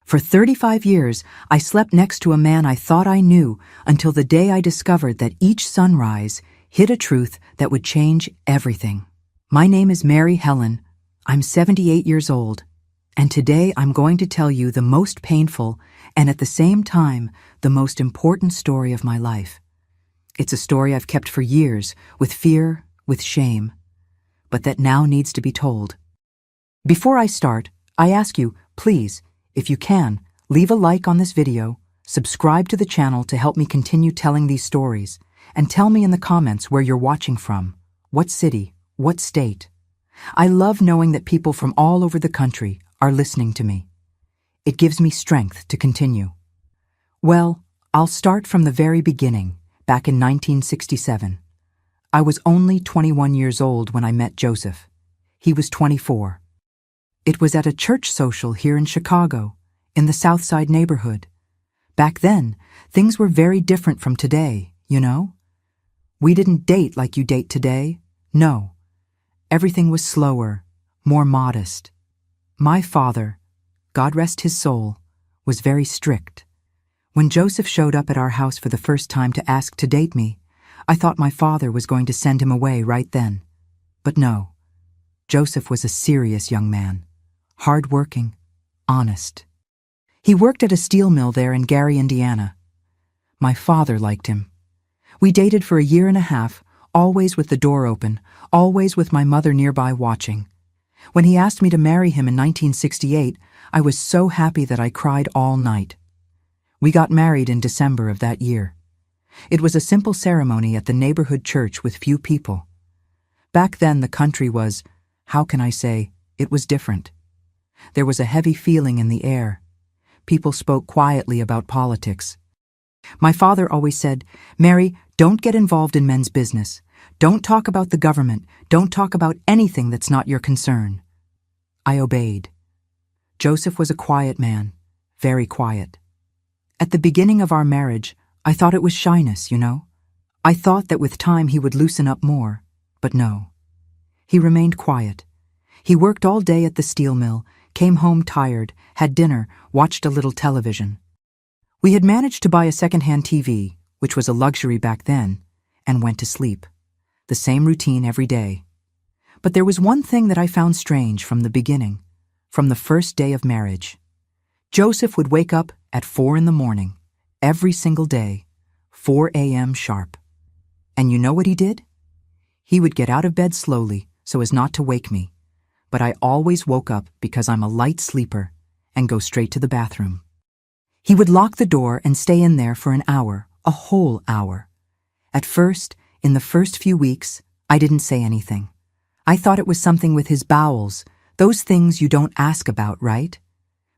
For 35 years, I slept next to a man I thought I knew until the day I discovered that each sunrise hid a truth that would change everything. My name is Mary Helen. I'm 78 years old, and today I'm going to tell you the most painful and at the same time the most important story of my life. It's a story I've kept for years, with fear, with shame, but that now needs to be told. Before I start, I ask you, please, if you can, leave a like on this video, subscribe to the channel to help me continue telling these stories, and tell me in the comments where you're watching from, what city, what state. I love knowing that people from all over the country are listening to me. It gives me strength to continue. Well, I'll start from the very beginning, back in 1967. I was only 21 years old when I met Joseph. He was 24. It was at a church social here in Chicago, in the South Side neighborhood. Back then, things were very different from today, you know? We didn't date like you date today. No. Everything was slower, more modest. My father, God rest his soul, was very strict. When Joseph showed up at our house for the first time to ask to date me, I thought my father was going to send him away right then. But no. Joseph was a serious young man, hard-working, honest. He worked at a steel mill there in Gary, Indiana. My father liked him. We dated for a year and a half, always with the door open, always with my mother nearby watching. When he asked me to marry him in 1968, I was so happy that I cried all night. We got married in December of that year. It was a simple ceremony at the neighborhood church with few people. Back then the country was, how can I say, it was different. There was a heavy feeling in the air. People spoke quietly about politics. My father always said, "Mary, don't get involved in men's business. Don't talk about the government. Don't talk about anything that's not your concern." I obeyed. Joseph was a quiet man, very quiet. At the beginning of our marriage, I thought it was shyness, you know? I thought that with time he would loosen up more, but no. He remained quiet. He worked all day at the steel mill, came home tired, had dinner, watched a little television. We had managed to buy a second-hand TV, which was a luxury back then, and went to sleep. The same routine every day. But there was one thing that I found strange from the beginning, from the first day of marriage. Joseph would wake up at 4 in the morning, every single day, 4 a.m. sharp. And you know what he did? He would get out of bed slowly so as not to wake me, but I always woke up because I'm a light sleeper and go straight to the bathroom. He would lock the door and stay in there for an hour, a whole hour. At first, in the first few weeks, I didn't say anything. I thought it was something with his bowels, those things you don't ask about, right?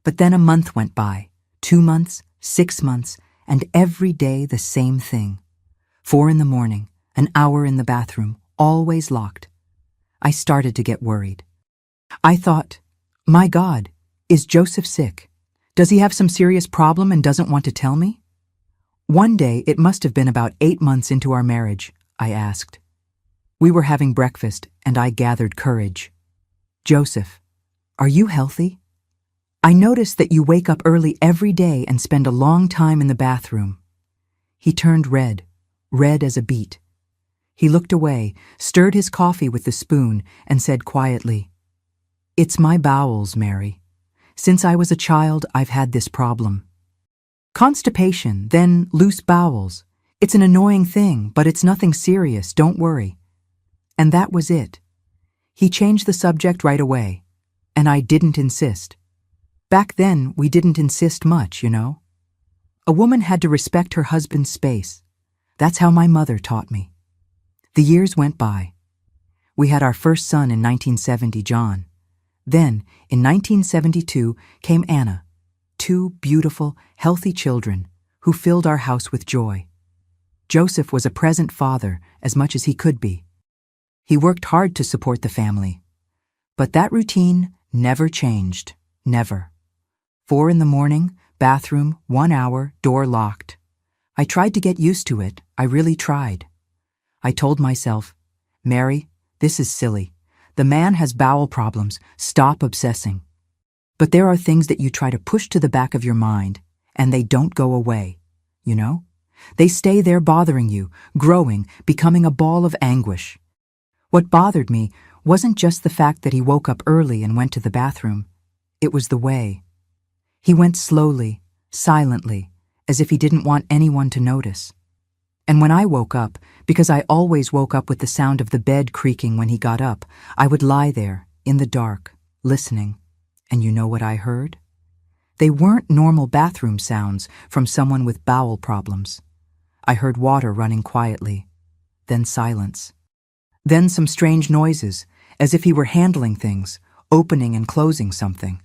But then a month went by, 2 months, 6 months, and every day the same thing. 4 in the morning, an hour in the bathroom, always locked. I started to get worried. I thought, my God, is Joseph sick? Does he have some serious problem and doesn't want to tell me? One day, it must have been about 8 months into our marriage, I asked. We were having breakfast, and I gathered courage. "Joseph, are you healthy? I notice that you wake up early every day and spend a long time in the bathroom." He turned red, red as a beet. He looked away, stirred his coffee with the spoon, and said quietly, "It's my bowels, Mary. Since I was a child, I've had this problem. Constipation, then loose bowels. It's an annoying thing, but it's nothing serious, don't worry." And that was it. He changed the subject right away, and I didn't insist. Back then, we didn't insist much, you know. A woman had to respect her husband's space. That's how my mother taught me. The years went by. We had our first son in 1970, John. Then, in 1972, came Anna, 2 beautiful, healthy children who filled our house with joy. Joseph was a present father as much as he could be. He worked hard to support the family. But that routine never changed, never. 4 in the morning, bathroom, 1 hour, door locked. I tried to get used to it, I really tried. I told myself, "Mary, this is silly. The man has bowel problems, stop obsessing." But there are things that you try to push to the back of your mind, and they don't go away, you know? They stay there bothering you, growing, becoming a ball of anguish. What bothered me wasn't just the fact that he woke up early and went to the bathroom. It was the way. He went slowly, silently, as if he didn't want anyone to notice. And when I woke up, because I always woke up with the sound of the bed creaking when he got up, I would lie there, in the dark, listening. And you know what I heard? They weren't normal bathroom sounds from someone with bowel problems. I heard water running quietly, then silence. Then some strange noises, as if he were handling things, opening and closing something.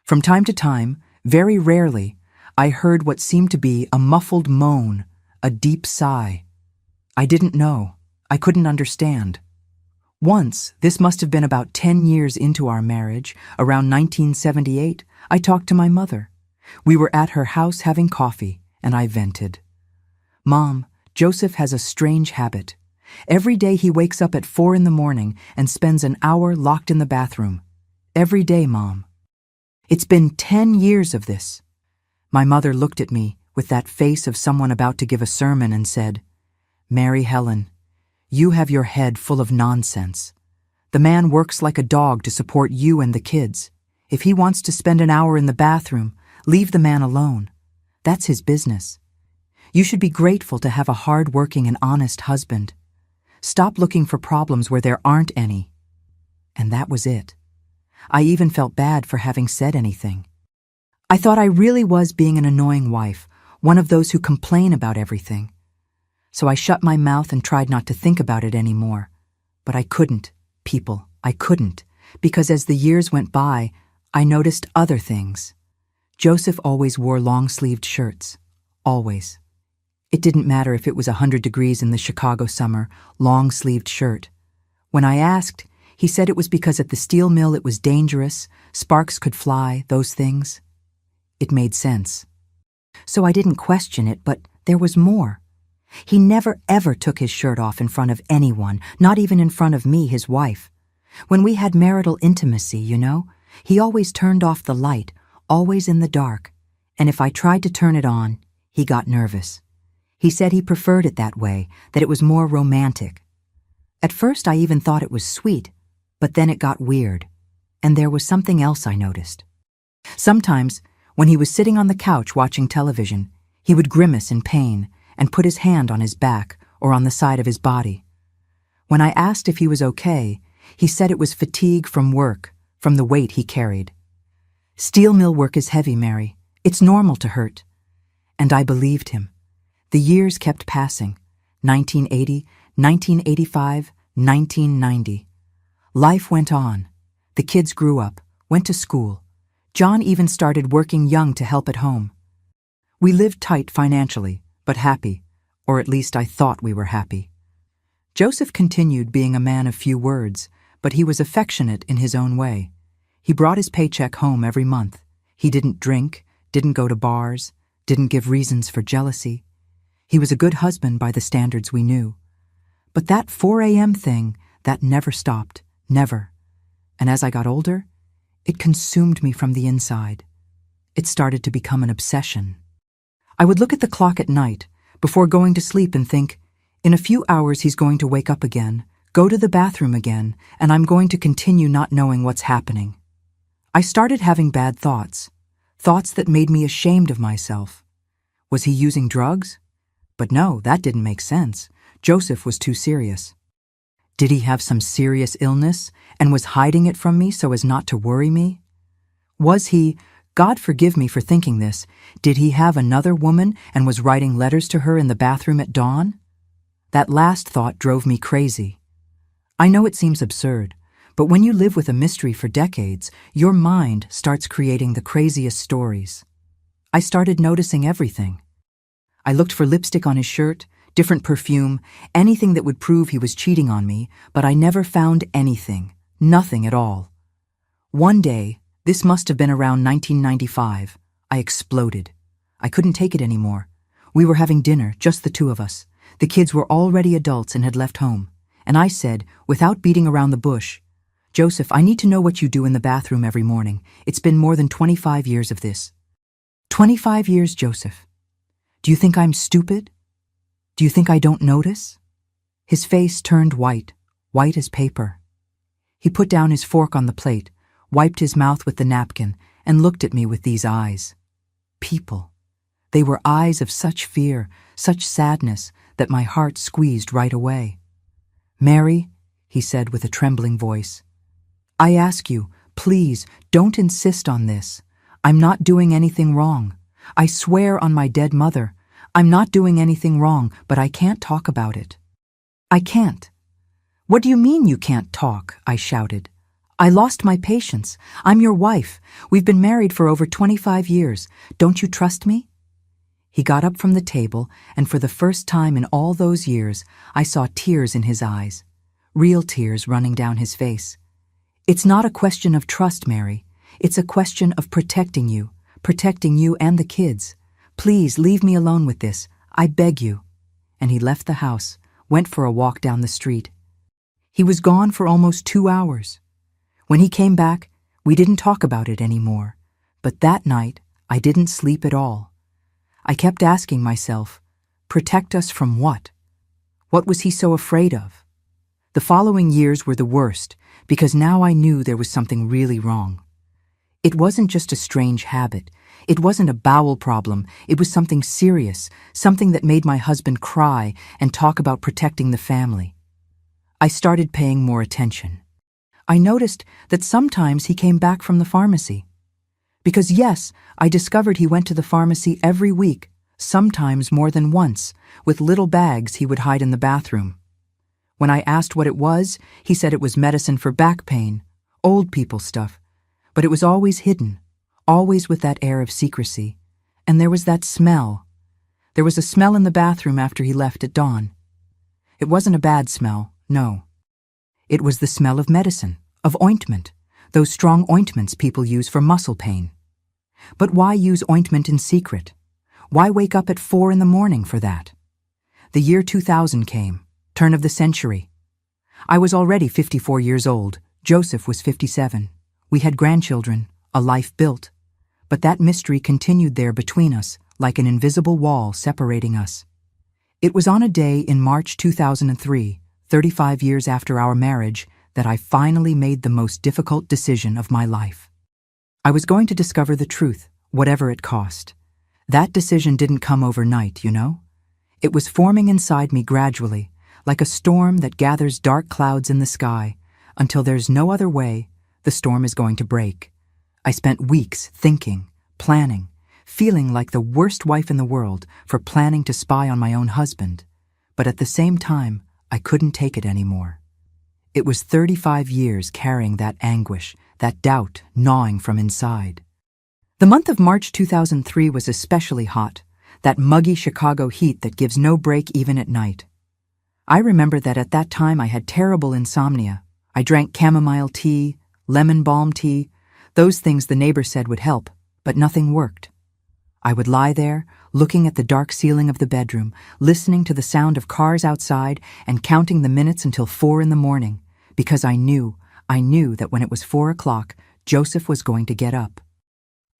From time to time, very rarely, I heard what seemed to be a muffled moan, a deep sigh. I didn't know. I couldn't understand. Once, this must have been about 10 years into our marriage, around 1978, I talked to my mother. We were at her house having coffee, and I vented. "Mom, Joseph has a strange habit. Every day he wakes up at 4 in the morning and spends an hour locked in the bathroom. Every day, Mom. It's been 10 years of this." My mother looked at me with that face of someone about to give a sermon and said, "Mary Helen, you have your head full of nonsense. The man works like a dog to support you and the kids. If he wants to spend an hour in the bathroom, leave the man alone. That's his business. You should be grateful to have a hard-working and honest husband. Stop looking for problems where there aren't any." And that was it. I even felt bad for having said anything. I thought I really was being an annoying wife, one of those who complain about everything. So I shut my mouth and tried not to think about it anymore. But I couldn't, people, I couldn't, because as the years went by, I noticed other things. Joseph always wore long-sleeved shirts. Always. It didn't matter if it was 100 degrees in the Chicago summer, long-sleeved shirt. When I asked, he said it was because at the steel mill it was dangerous, sparks could fly, those things. It made sense. So I didn't question it, but there was more. He never ever took his shirt off in front of anyone, not even in front of me, his wife. When we had marital intimacy, you know, he always turned off the light, always in the dark, and if I tried to turn it on, he got nervous. He said he preferred it that way, that it was more romantic. At first I even thought it was sweet, but then it got weird, and there was something else I noticed. Sometimes, when he was sitting on the couch watching television, he would grimace in pain and put his hand on his back or on the side of his body. When I asked if he was okay, he said it was fatigue from work, from the weight he carried. "Steel mill work is heavy, Mary. It's normal to hurt." And I believed him. The years kept passing. 1980, 1985, 1990. Life went on. The kids grew up, went to school. John even started working young to help at home. We lived tight financially, but happy, or at least I thought we were happy. Joseph continued being a man of few words, but he was affectionate in his own way. He brought his paycheck home every month. He didn't drink, didn't go to bars, didn't give reasons for jealousy. He was a good husband by the standards we knew. But that 4 a.m. thing, that never stopped, never. And as I got older, it consumed me from the inside. It started to become an obsession. I would look at the clock at night, before going to sleep and think, in a few hours he's going to wake up again, go to the bathroom again, and I'm going to continue not knowing what's happening. I started having bad thoughts, thoughts that made me ashamed of myself. Was he using drugs? But no, that didn't make sense. Joseph was too serious. Did he have some serious illness and was hiding it from me so as not to worry me? Was he, God forgive me for thinking this, did he have another woman and was writing letters to her in the bathroom at dawn? That last thought drove me crazy. I know it seems absurd, but when you live with a mystery for decades, your mind starts creating the craziest stories. I started noticing everything. I looked for lipstick on his shirt, different perfume, anything that would prove he was cheating on me, but I never found anything, nothing at all. One day, this must have been around 1995, I exploded. I couldn't take it anymore. We were having dinner, just the two of us. The kids were already adults and had left home, and I said, without beating around the bush, Joseph, I need to know what you do in the bathroom every morning. It's been more than 25 years of this. 25 years, Joseph. Do you think I'm stupid? Do you think I don't notice? His face turned white, white as paper. He put down his fork on the plate, wiped his mouth with the napkin, and looked at me with these eyes. People. They were eyes of such fear, such sadness, that my heart squeezed right away. Mary, he said with a trembling voice, I ask you, please, don't insist on this. I'm not doing anything wrong. I swear on my dead mother, I'm not doing anything wrong, but I can't talk about it. I can't. What do you mean you can't talk? I shouted. I lost my patience. I'm your wife. We've been married for over 25 years. Don't you trust me? He got up from the table, and for the first time in all those years, I saw tears in his eyes, real tears running down his face. It's not a question of trust, Mary. It's a question of protecting you and the kids. Please leave me alone with this. I beg you. And he left the house, went for a walk down the street. He was gone for almost 2 hours. When he came back, we didn't talk about it anymore. But that night, I didn't sleep at all. I kept asking myself, protect us from what? What was he so afraid of? The following years were the worst, because now I knew there was something really wrong. It wasn't just a strange habit. It wasn't a bowel problem. It was something serious, something that made my husband cry and talk about protecting the family. I started paying more attention. I noticed that sometimes he came back from the pharmacy. Because yes, I discovered he went to the pharmacy every week, sometimes more than once, with little bags he would hide in the bathroom. When I asked what it was, he said it was medicine for back pain, old people stuff. But it was always hidden, always with that air of secrecy. And there was that smell. There was a smell in the bathroom after he left at dawn. It wasn't a bad smell, no. It was the smell of medicine, of ointment, those strong ointments people use for muscle pain. But why use ointment in secret? Why wake up at 4 a.m. for that? The year 2000 came, turn of the century. I was already 54 years old. Joseph was 57. We had grandchildren, a life built. But that mystery continued there between us, like an invisible wall separating us. It was on a day in March 2003, 35 years after our marriage, that I finally made the most difficult decision of my life. I was going to discover the truth, whatever it cost. That decision didn't come overnight, you know? It was forming inside me gradually, like a storm that gathers dark clouds in the sky, until there's no other way, the storm is going to break. I spent weeks thinking, planning, feeling like the worst wife in the world for planning to spy on my own husband. But at the same time, I couldn't take it anymore. It was 35 years carrying that anguish, that doubt gnawing from inside. The month of March 2003 was especially hot, that muggy Chicago heat that gives no break even at night. I remember that at that time I had terrible insomnia. I drank chamomile tea, lemon balm tea, those things the neighbor said would help, but nothing worked. I would lie there, looking at the dark ceiling of the bedroom, listening to the sound of cars outside and counting the minutes until 4 a.m, because I knew that when it was 4 o'clock, Joseph was going to get up.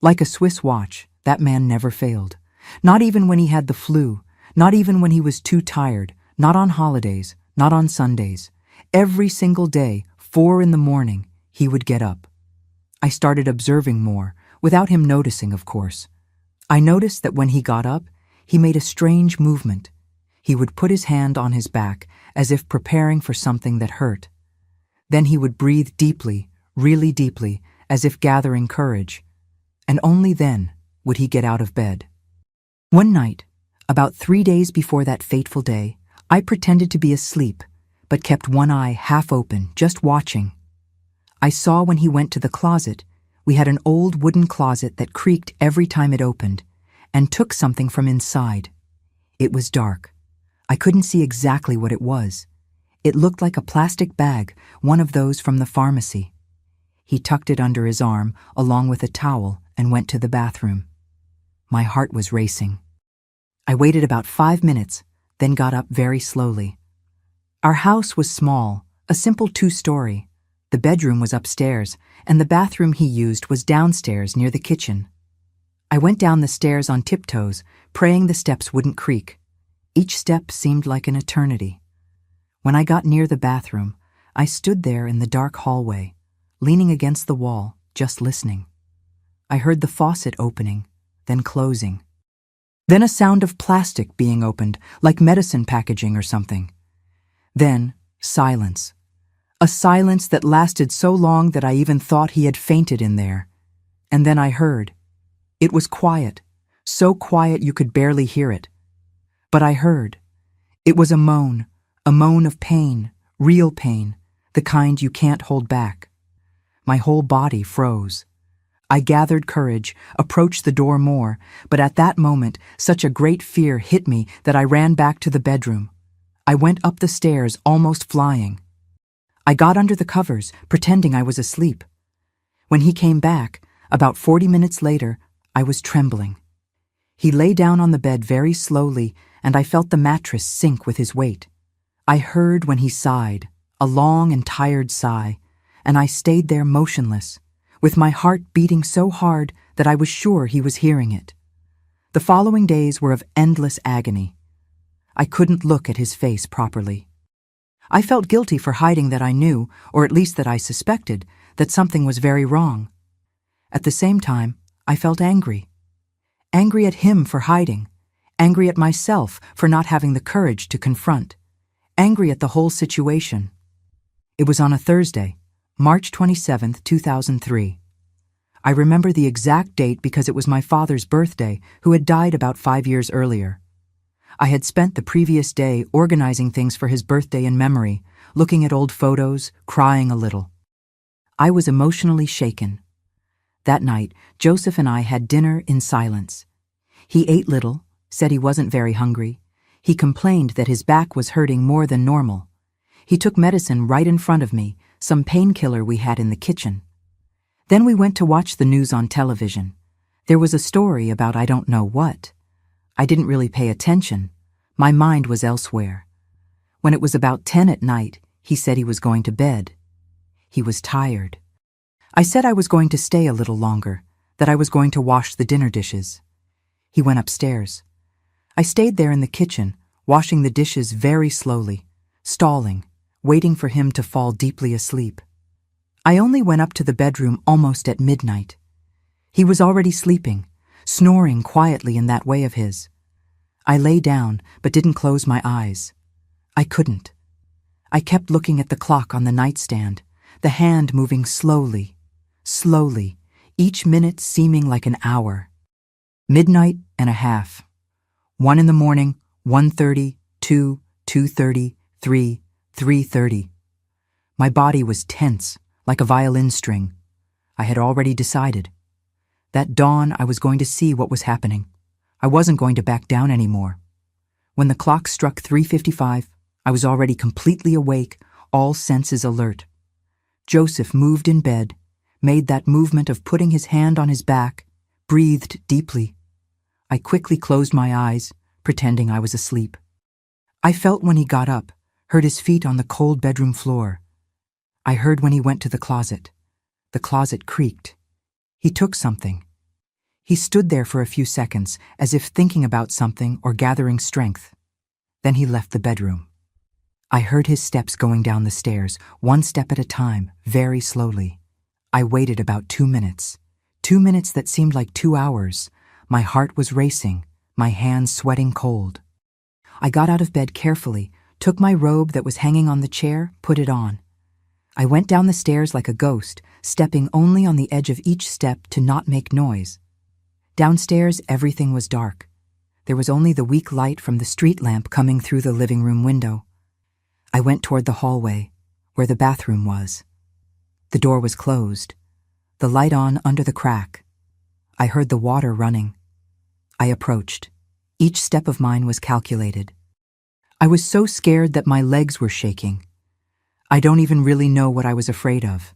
Like a Swiss watch, that man never failed. Not even when he had the flu, not even when he was too tired, not on holidays, not on Sundays. Every single day, 4 a.m, he would get up. I started observing more, without him noticing, of course. I noticed that when he got up, he made a strange movement. He would put his hand on his back, as if preparing for something that hurt. Then he would breathe deeply, really deeply, as if gathering courage. And only then would he get out of bed. One night, about 3 days before that fateful day, I pretended to be asleep, but kept one eye half open, just watching. I saw when he went to the closet. We had an old wooden closet that creaked every time it opened, and took something from inside. It was dark. I couldn't see exactly what it was. It looked like a plastic bag, one of those from the pharmacy. He tucked it under his arm, along with a towel, and went to the bathroom. My heart was racing. I waited about 5 minutes, then got up very slowly. Our house was small, a simple 2-story. The bedroom was upstairs, and the bathroom he used was downstairs near the kitchen. I went down the stairs on tiptoes, praying the steps wouldn't creak. Each step seemed like an eternity. When I got near the bathroom, I stood there in the dark hallway, leaning against the wall, just listening. I heard the faucet opening, then closing. Then a sound of plastic being opened, like medicine packaging or something. Then, silence. A silence that lasted so long that I even thought he had fainted in there. And then I heard. It was quiet, so quiet you could barely hear it. But I heard. It was a moan of pain, real pain, the kind you can't hold back. My whole body froze. I gathered courage, approached the door more, but at that moment, such a great fear hit me that I ran back to the bedroom. I went up the stairs, almost flying. I got under the covers, pretending I was asleep. When he came back, about 40 minutes later, I was trembling. He lay down on the bed very slowly, and I felt the mattress sink with his weight. I heard when he sighed, a long and tired sigh, and I stayed there motionless, with my heart beating so hard that I was sure he was hearing it. The following days were of endless agony. I couldn't look at his face properly. I felt guilty for hiding that I knew, or at least that I suspected, that something was very wrong. At the same time, I felt angry. Angry at him for hiding. Angry at myself for not having the courage to confront. Angry at the whole situation. It was on a Thursday, March 27th, 2003. I remember the exact date because it was my father's birthday, who had died about 5 years earlier. I had spent the previous day organizing things for his birthday in memory, looking at old photos, crying a little. I was emotionally shaken. That night, Joseph and I had dinner in silence. He ate little, said he wasn't very hungry. He complained that his back was hurting more than normal. He took medicine right in front of me, some painkiller we had in the kitchen. Then we went to watch the news on television. There was a story about I don't know what. I didn't really pay attention. My mind was elsewhere. When it was about 10 at night, he said he was going to bed. He was tired. I said I was going to stay a little longer, that I was going to wash the dinner dishes. He went upstairs. I stayed there in the kitchen, washing the dishes very slowly, stalling, waiting for him to fall deeply asleep. I only went up to the bedroom almost at midnight. He was already sleeping, snoring quietly in that way of his. I lay down, but didn't close my eyes. I couldn't. I kept looking at the clock on the nightstand, the hand moving slowly, slowly, each minute seeming like an hour. Midnight and a half. 1 in the morning, 1:30, 2, 2:30, 3, 3:30. My body was tense, like a violin string. I had already decided. That dawn I was going to see what was happening. I wasn't going to back down anymore. When the clock struck 3:55, I was already completely awake, all senses alert. Joseph moved in bed, made that movement of putting his hand on his back, breathed deeply. I quickly closed my eyes, pretending I was asleep. I felt when he got up, heard his feet on the cold bedroom floor. I heard when he went to the closet. The closet creaked. He took something. He stood there for a few seconds, as if thinking about something or gathering strength. Then he left the bedroom. I heard his steps going down the stairs, one step at a time, very slowly. I waited about 2 minutes. 2 minutes that seemed like 2 hours. My heart was racing, my hands sweating cold. I got out of bed carefully, took my robe that was hanging on the chair, put it on. I went down the stairs like a ghost, stepping only on the edge of each step to not make noise. Downstairs, everything was dark. There was only the weak light from the street lamp coming through the living room window. I went toward the hallway, where the bathroom was. The door was closed, the light on under the crack. I heard the water running. I approached. Each step of mine was calculated. I was so scared that my legs were shaking. I don't even really know what I was afraid of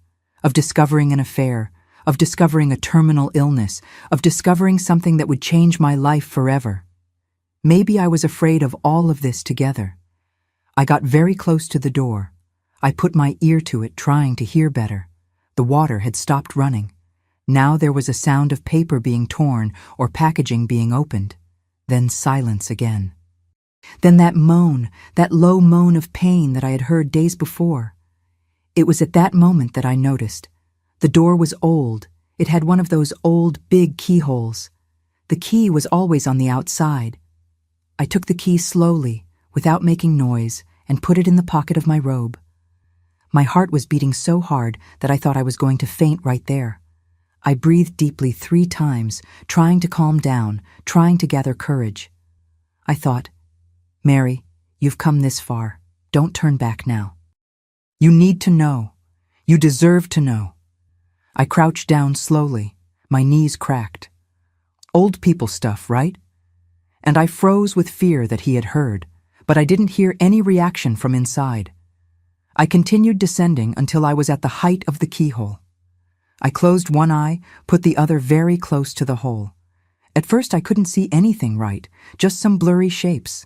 discovering an affair, of discovering a terminal illness, of discovering something that would change my life forever. Maybe I was afraid of all of this together. I got very close to the door. I put my ear to it, trying to hear better. The water had stopped running. Now there was a sound of paper being torn or packaging being opened. Then silence again. Then that moan, that low moan of pain that I had heard days before. It was at that moment that I noticed. The door was old. It had one of those old, big keyholes. The key was always on the outside. I took the key slowly, without making noise, and put it in the pocket of my robe. My heart was beating so hard that I thought I was going to faint right there. I breathed deeply 3 times, trying to calm down, trying to gather courage. I thought, Mary, you've come this far. Don't turn back now. You need to know. You deserve to know. I crouched down slowly. My knees cracked. Old people stuff, right? And I froze with fear that he had heard, but I didn't hear any reaction from inside. I continued descending until I was at the height of the keyhole. I closed one eye, put the other very close to the hole. At first I couldn't see anything right, just some blurry shapes.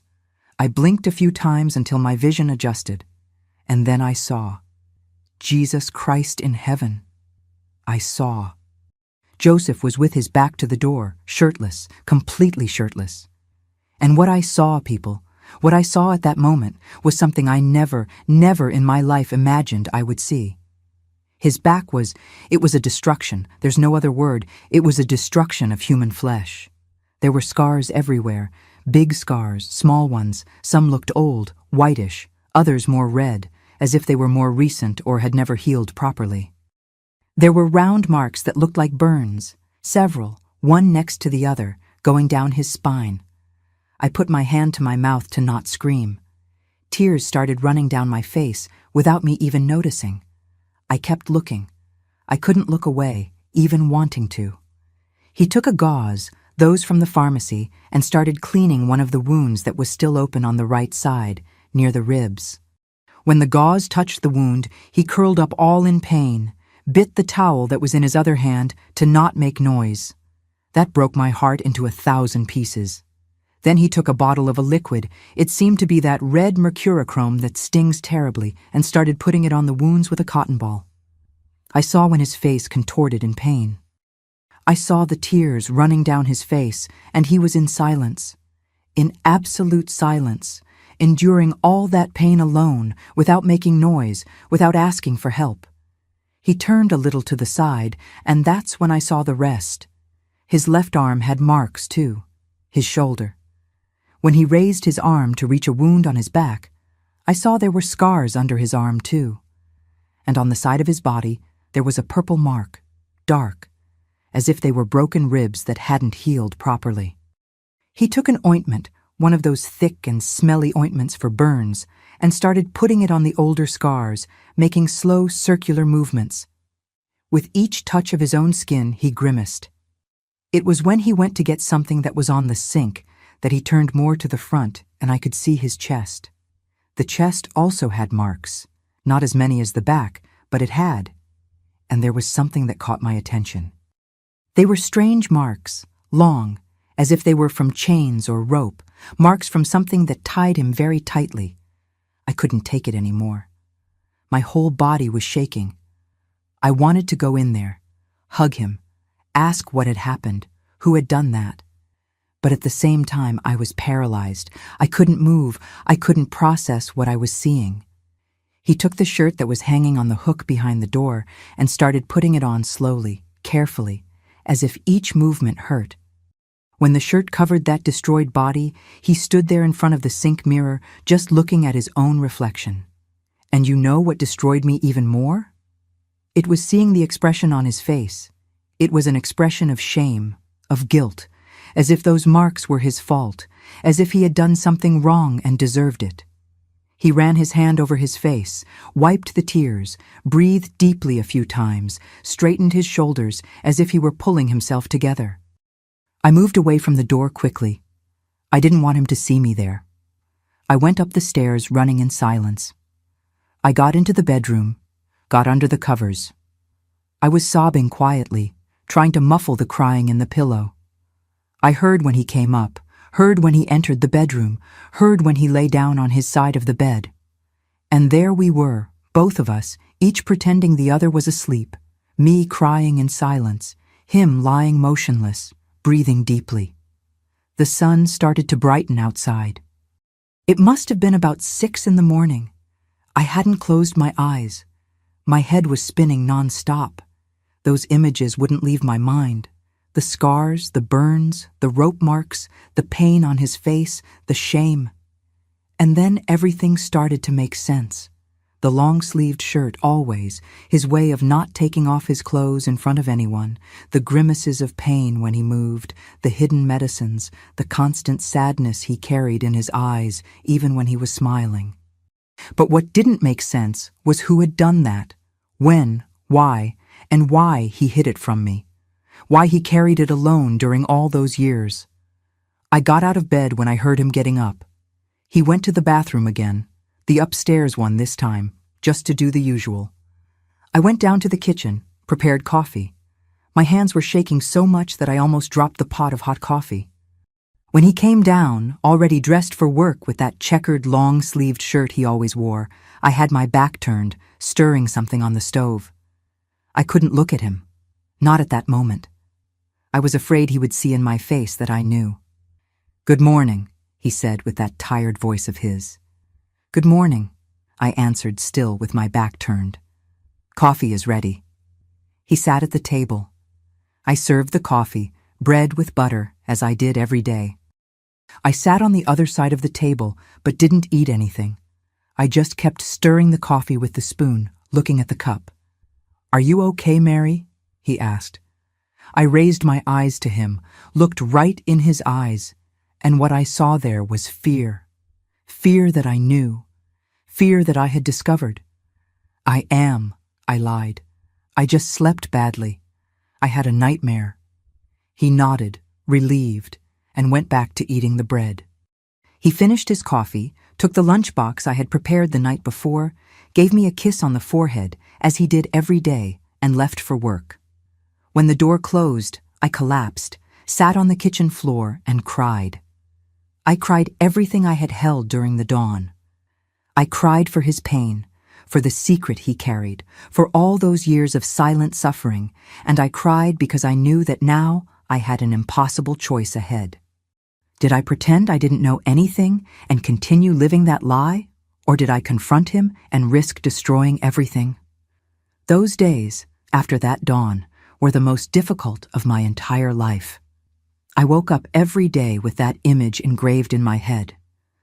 I blinked a few times until my vision adjusted. And then I saw. Jesus Christ in heaven. I saw. Joseph was with his back to the door, shirtless, completely shirtless. And what I saw, people, what I saw at that moment was something I never in my life imagined I would see. His back was a destruction, there's no other word, it was a destruction of human flesh. There were scars everywhere, big scars, small ones, some looked old, whitish, others more red, as if they were more recent or had never healed properly. There were round marks that looked like burns, several, one next to the other, going down his spine. I put my hand to my mouth to not scream. Tears started running down my face without me even noticing. I kept looking. I couldn't look away, even wanting to. He took a gauze, those from the pharmacy, and started cleaning one of the wounds that was still open on the right side, near the ribs. When the gauze touched the wound, he curled up all in pain, bit the towel that was in his other hand to not make noise. That broke my heart into 1,000 pieces. Then he took a bottle of a liquid, it seemed to be that red mercurochrome that stings terribly, and started putting it on the wounds with a cotton ball. I saw when his face contorted in pain. I saw the tears running down his face, and he was in silence. In absolute silence, enduring all that pain alone, without making noise, without asking for help. He turned a little to the side, and that's when I saw the rest. His left arm had marks, too. His shoulder. When he raised his arm to reach a wound on his back, I saw there were scars under his arm, too. And on the side of his body, there was a purple mark, dark, as if they were broken ribs that hadn't healed properly. He took an ointment, one of those thick and smelly ointments for burns, and started putting it on the older scars, making slow circular movements. With each touch of his own skin, he grimaced. It was when he went to get something that was on the sink that he turned more to the front, and I could see his chest. The chest also had marks, not as many as the back, but it had. And there was something that caught my attention. They were strange marks, long, as if they were from chains or rope, marks from something that tied him very tightly. I couldn't take it anymore. My whole body was shaking. I wanted to go in there, hug him, ask what had happened, who had done that. But at the same time, I was paralyzed. I couldn't move. I couldn't process what I was seeing. He took the shirt that was hanging on the hook behind the door and started putting it on slowly, carefully, as if each movement hurt. When the shirt covered that destroyed body, he stood there in front of the sink mirror, just looking at his own reflection. And you know what destroyed me even more? It was seeing the expression on his face. It was an expression of shame, of guilt, as if those marks were his fault, as if he had done something wrong and deserved it. He ran his hand over his face, wiped the tears, breathed deeply a few times, straightened his shoulders as if he were pulling himself together. I moved away from the door quickly. I didn't want him to see me there. I went up the stairs running in silence. I got into the bedroom, got under the covers. I was sobbing quietly, trying to muffle the crying in the pillow. I heard when he came up, heard when he entered the bedroom, heard when he lay down on his side of the bed. And there we were, Both of us, each pretending the other was asleep, me crying in silence, him lying motionless, breathing deeply. The sun started to brighten outside. It must have been about 6 in the morning. I hadn't closed my eyes. My head was spinning non-stop. Those images wouldn't leave my mind. The scars, the burns, the rope marks, the pain on his face, the shame. And then everything started to make sense. The long-sleeved shirt always, his way of not taking off his clothes in front of anyone, the grimaces of pain when he moved, the hidden medicines, the constant sadness he carried in his eyes even when he was smiling. But what didn't make sense was who had done that, when, why, and why he hid it from me, why he carried it alone during all those years. I got out of bed when I heard him getting up. He went to the bathroom again, the upstairs one this time, just to do the usual. I went down to the kitchen, prepared coffee. My hands were shaking so much that I almost dropped the pot of hot coffee. When he came down, already dressed for work with that checkered long-sleeved shirt he always wore, I had my back turned, stirring something on the stove. I couldn't look at him. Not at that moment. I was afraid he would see in my face that I knew. "Good morning," he said with that tired voice of his. "Good morning," I answered, still with my back turned. "Coffee is ready." He sat at the table. I served the coffee, bread with butter, as I did every day. I sat on the other side of the table, but didn't eat anything. I just kept stirring the coffee with the spoon, looking at the cup. "Are you okay, Mary?" he asked. I raised my eyes to him, looked right in his eyes, and what I saw there was fear. Fear that I knew. Fear that I had discovered. "I am," I lied. "I just slept badly. I had a nightmare." He nodded, relieved, and went back to eating the bread. He finished his coffee, took the lunchbox I had prepared the night before, gave me a kiss on the forehead, as he did every day, and left for work. When the door closed, I collapsed, sat on the kitchen floor, and cried. I cried everything I had held during the dawn. I cried for his pain, for the secret he carried, for all those years of silent suffering, and I cried because I knew that now I had an impossible choice ahead. Did I pretend I didn't know anything and continue living that lie, or did I confront him and risk destroying everything? Those days, after that dawn, were the most difficult of my entire life. I woke up every day with that image engraved in my head.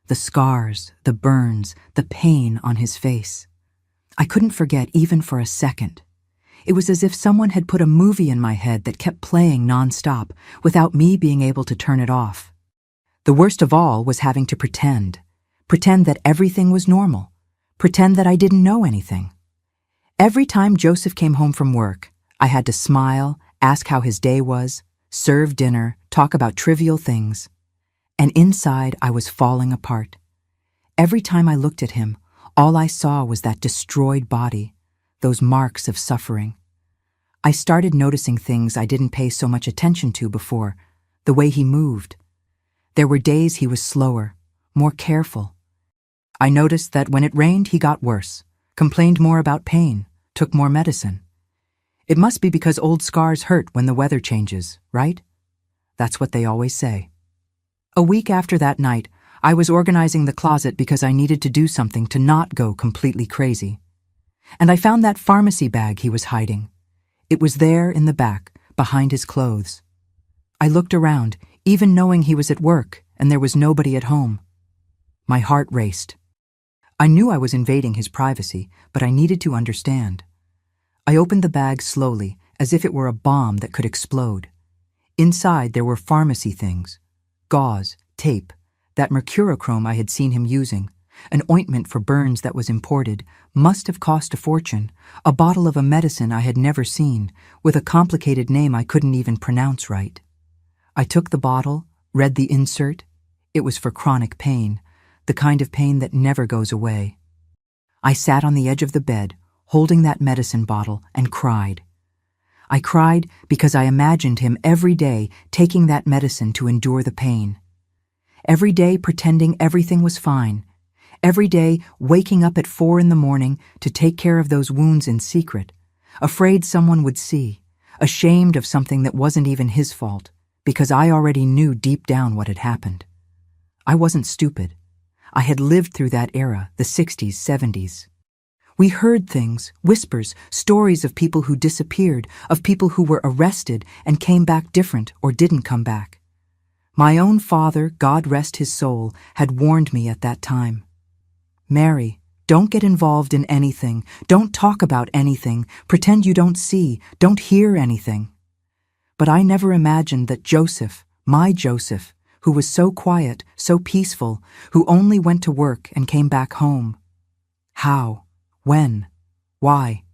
The scars, the burns, the pain on his face. I couldn't forget even for a second. It was as if someone had put a movie in my head that kept playing non-stop without me being able to turn it off. The worst of all was having to pretend that everything was normal, pretend that I didn't know anything. Every time Joseph came home from work, I had to smile, ask how his day was, serve dinner, talk about trivial things. And inside, I was falling apart. Every time I looked at him, all I saw was that destroyed body, those marks of suffering. I started noticing things I didn't pay so much attention to before, the way he moved. There were days he was slower, more careful. I noticed that when it rained, he got worse, complained more about pain, took more medicine. It must be because old scars hurt when the weather changes, right? That's what they always say. A week after that night, I was organizing the closet because I needed to do something to not go completely crazy. And I found that pharmacy bag he was hiding. It was there in the back, behind his clothes. I looked around, even knowing he was at work and there was nobody at home. My heart raced. I knew I was invading his privacy, but I needed to understand. I opened the bag slowly, as if it were a bomb that could explode. Inside there were pharmacy things. Gauze, tape, that mercurochrome I had seen him using, an ointment for burns that was imported, must have cost a fortune, a bottle of a medicine I had never seen, with a complicated name I couldn't even pronounce right. I took the bottle, read the insert. It was for chronic pain, the kind of pain that never goes away. I sat on the edge of the bed, holding that medicine bottle, and cried. I cried because I imagined him every day taking that medicine to endure the pain. Every day pretending everything was fine. Every day, waking up at 4 in the morning to take care of those wounds in secret, afraid someone would see, ashamed of something that wasn't even his fault, because I already knew deep down what had happened. I wasn't stupid. I had lived through that era, the 60s, 70s. We heard things, whispers, stories of people who disappeared, of people who were arrested and came back different or didn't come back. My own father, God rest his soul, had warned me at that time. Mary, don't get involved in anything. Don't talk about anything. Pretend you don't see, don't hear anything. But I never imagined that Joseph, my Joseph, who was so quiet, so peaceful, who only went to work and came back home. How? When? Why?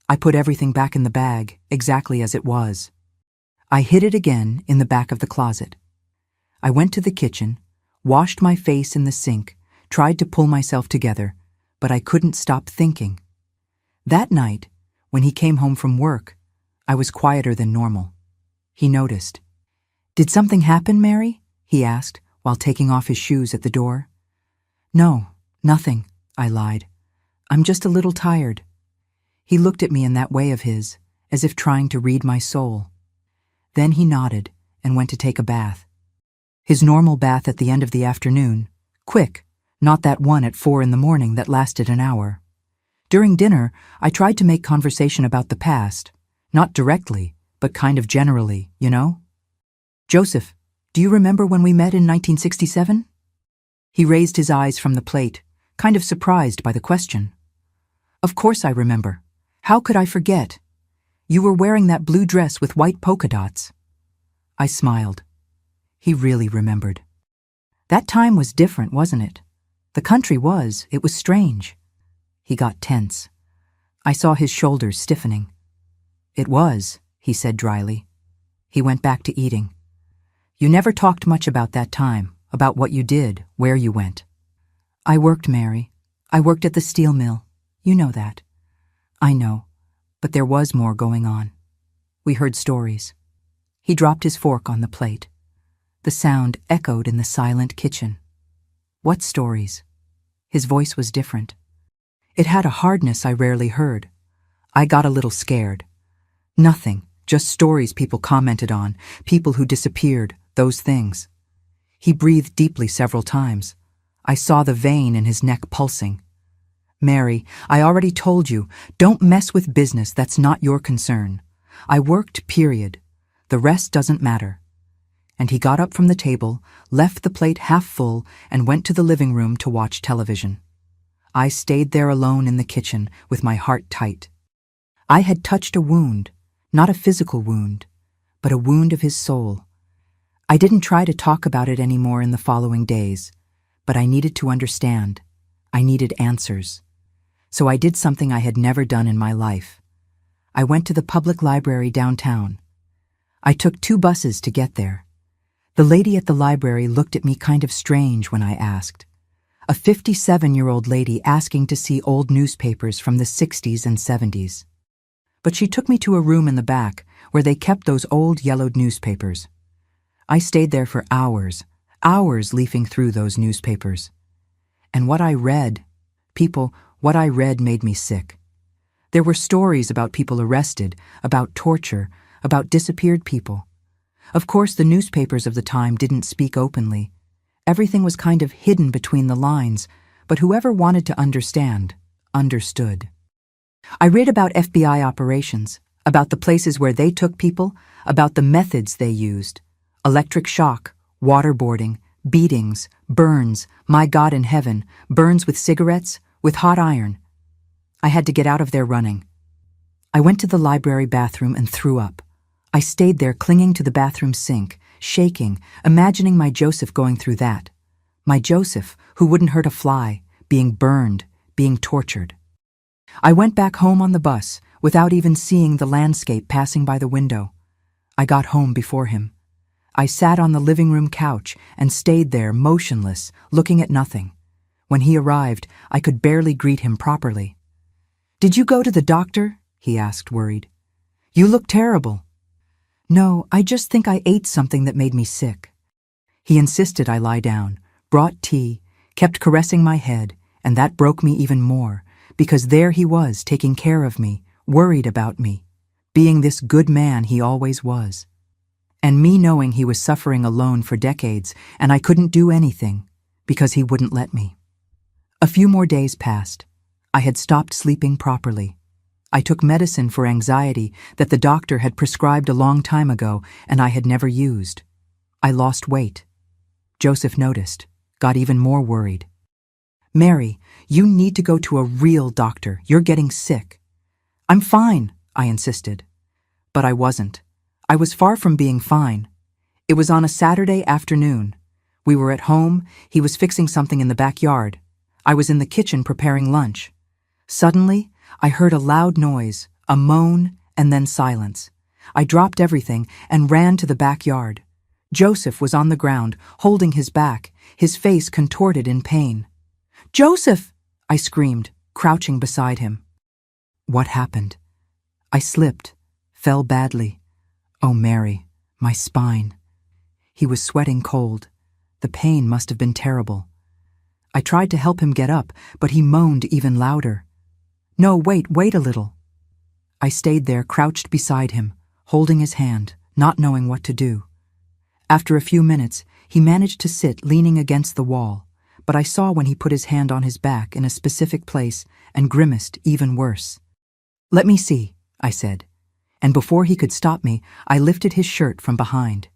I put everything back in the bag, exactly as it was. I hid it again in the back of the closet. I went to the kitchen, washed my face in the sink, tried to pull myself together, but I couldn't stop thinking. That night, when he came home from work, I was quieter than normal. He noticed. "Did something happen, Mary?" he asked, while taking off his shoes at the door. "No, nothing," I lied. "I'm just a little tired." He looked at me in that way of his, as if trying to read my soul. Then he nodded and went to take a bath. His normal bath at the end of the afternoon, quick, not that one at 4 in the morning that lasted an hour. During dinner, I tried to make conversation about the past, not directly, but kind of generally, you know? "Joseph, do you remember when we met in 1967? He raised his eyes from the plate, kind of surprised by the question. "Of course I remember. How could I forget? You were wearing that blue dress with white polka dots." I smiled. He really remembered. That time was different, wasn't it? The country was. It was strange. He got tense. I saw his shoulders stiffening. "It was," he said dryly. He went back to eating. "You never talked much about that time, about what you did, where you went." "I worked, Mary. I worked at the steel mill. You know that." "I know, but there was more going on. We heard stories." He dropped his fork on the plate. The sound echoed in the silent kitchen. "What stories?" His voice was different. It had a hardness I rarely heard. I got a little scared. "Nothing, just stories people commented on, people who disappeared, those things." He breathed deeply several times. I saw the vein in his neck pulsing. "Mary, I already told you, don't mess with business that's not your concern. I worked, period. The rest doesn't matter." And he got up from the table, left the plate half full, and went to the living room to watch television. I stayed there alone in the kitchen, with my heart tight. I had touched a wound, not a physical wound, but a wound of his soul. I didn't try to talk about it anymore in the following days, but I needed to understand. I needed answers. So I did something I had never done in my life. I went to the public library downtown. I took 2 buses to get there. The lady at the library looked at me kind of strange when I asked. A 57-year-old lady asking to see old newspapers from the 60s and 70s. But she took me to a room in the back where they kept those old yellowed newspapers. I stayed there for hours leafing through those newspapers. And what I read made me sick. There were stories about people arrested, about torture, about disappeared people. Of course, the newspapers of the time didn't speak openly. Everything was kind of hidden between the lines, but whoever wanted to understand, understood. I read about FBI operations, about the places where they took people, about the methods they used. Electric shock, waterboarding, beatings, burns, my God in heaven, burns with cigarettes, with hot iron. I had to get out of there running. I went to the library bathroom and threw up. I stayed there clinging to the bathroom sink, shaking, imagining my Joseph going through that. My Joseph, who wouldn't hurt a fly, being burned, being tortured. I went back home on the bus without even seeing the landscape passing by the window. I got home before him. I sat on the living room couch and stayed there motionless, looking at nothing. When he arrived, I could barely greet him properly. "Did you go to the doctor?" he asked, worried. "You look terrible." "No, I just think I ate something that made me sick." He insisted I lie down, brought tea, kept caressing my head, and that broke me even more, because there he was taking care of me, worried about me, being this good man he always was. And me knowing he was suffering alone for decades, and I couldn't do anything, because he wouldn't let me. A few more days passed. I had stopped sleeping properly. I took medicine for anxiety that the doctor had prescribed a long time ago and I had never used. I lost weight. Joseph noticed, got even more worried. "Mary, you need to go to a real doctor. You're getting sick." "I'm fine," I insisted. But I wasn't. I was far from being fine. It was on a Saturday afternoon. We were at home, he was fixing something in the backyard. I was in the kitchen preparing lunch. Suddenly, I heard a loud noise, a moan, and then silence. I dropped everything and ran to the backyard. Joseph was on the ground, holding his back, his face contorted in pain. "Joseph!" I screamed, crouching beside him. What happened? I slipped, fell badly. Oh, Mary, my spine. He was sweating cold. The pain must have been terrible. I tried to help him get up, but he moaned even louder. "No, wait a little." I stayed there, crouched beside him, holding his hand, not knowing what to do. After a few minutes, he managed to sit leaning against the wall, but I saw when he put his hand on his back in a specific place and grimaced even worse. "Let me see," I said, and before he could stop me, I lifted his shirt from behind.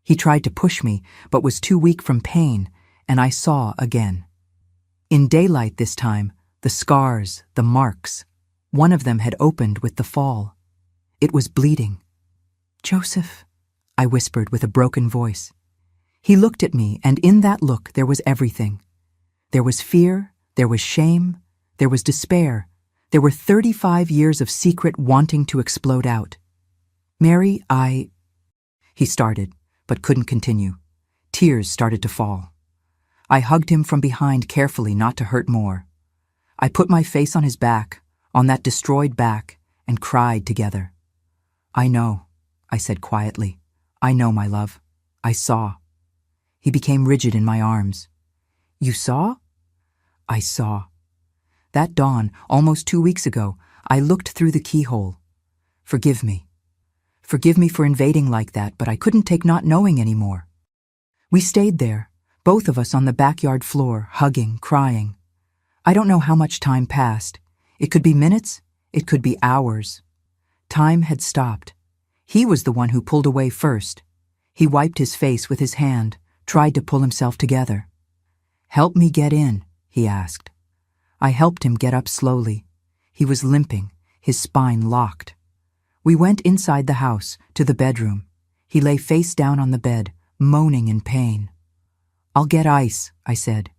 He tried to push me, but was too weak from pain, and I saw again. In daylight this time, the scars, the marks. One of them had opened with the fall. It was bleeding. "Joseph," I whispered with a broken voice. He looked at me, and in that look there was everything. There was fear, there was shame, there was despair. There were 35 years of secret wanting to explode out. "Mary, He started, but couldn't continue. Tears started to fall. I hugged him from behind carefully not to hurt more. I put my face on his back, on that destroyed back, and cried together. "I know," I said quietly. "I know, my love. I saw." He became rigid in my arms. "You saw?" "I saw. That dawn, almost 2 weeks ago, I looked through the keyhole. Forgive me. Forgive me for invading like that, but I couldn't take not knowing anymore." We stayed there, both of us on the backyard floor, hugging, crying. I don't know how much time passed. It could be minutes, it could be hours. Time had stopped. He was the one who pulled away first. He wiped his face with his hand, tried to pull himself together. "Help me get in," he asked. I helped him get up slowly. He was limping, his spine locked. We went inside the house, to the bedroom. He lay face down on the bed, moaning in pain. "I'll get ice," I said.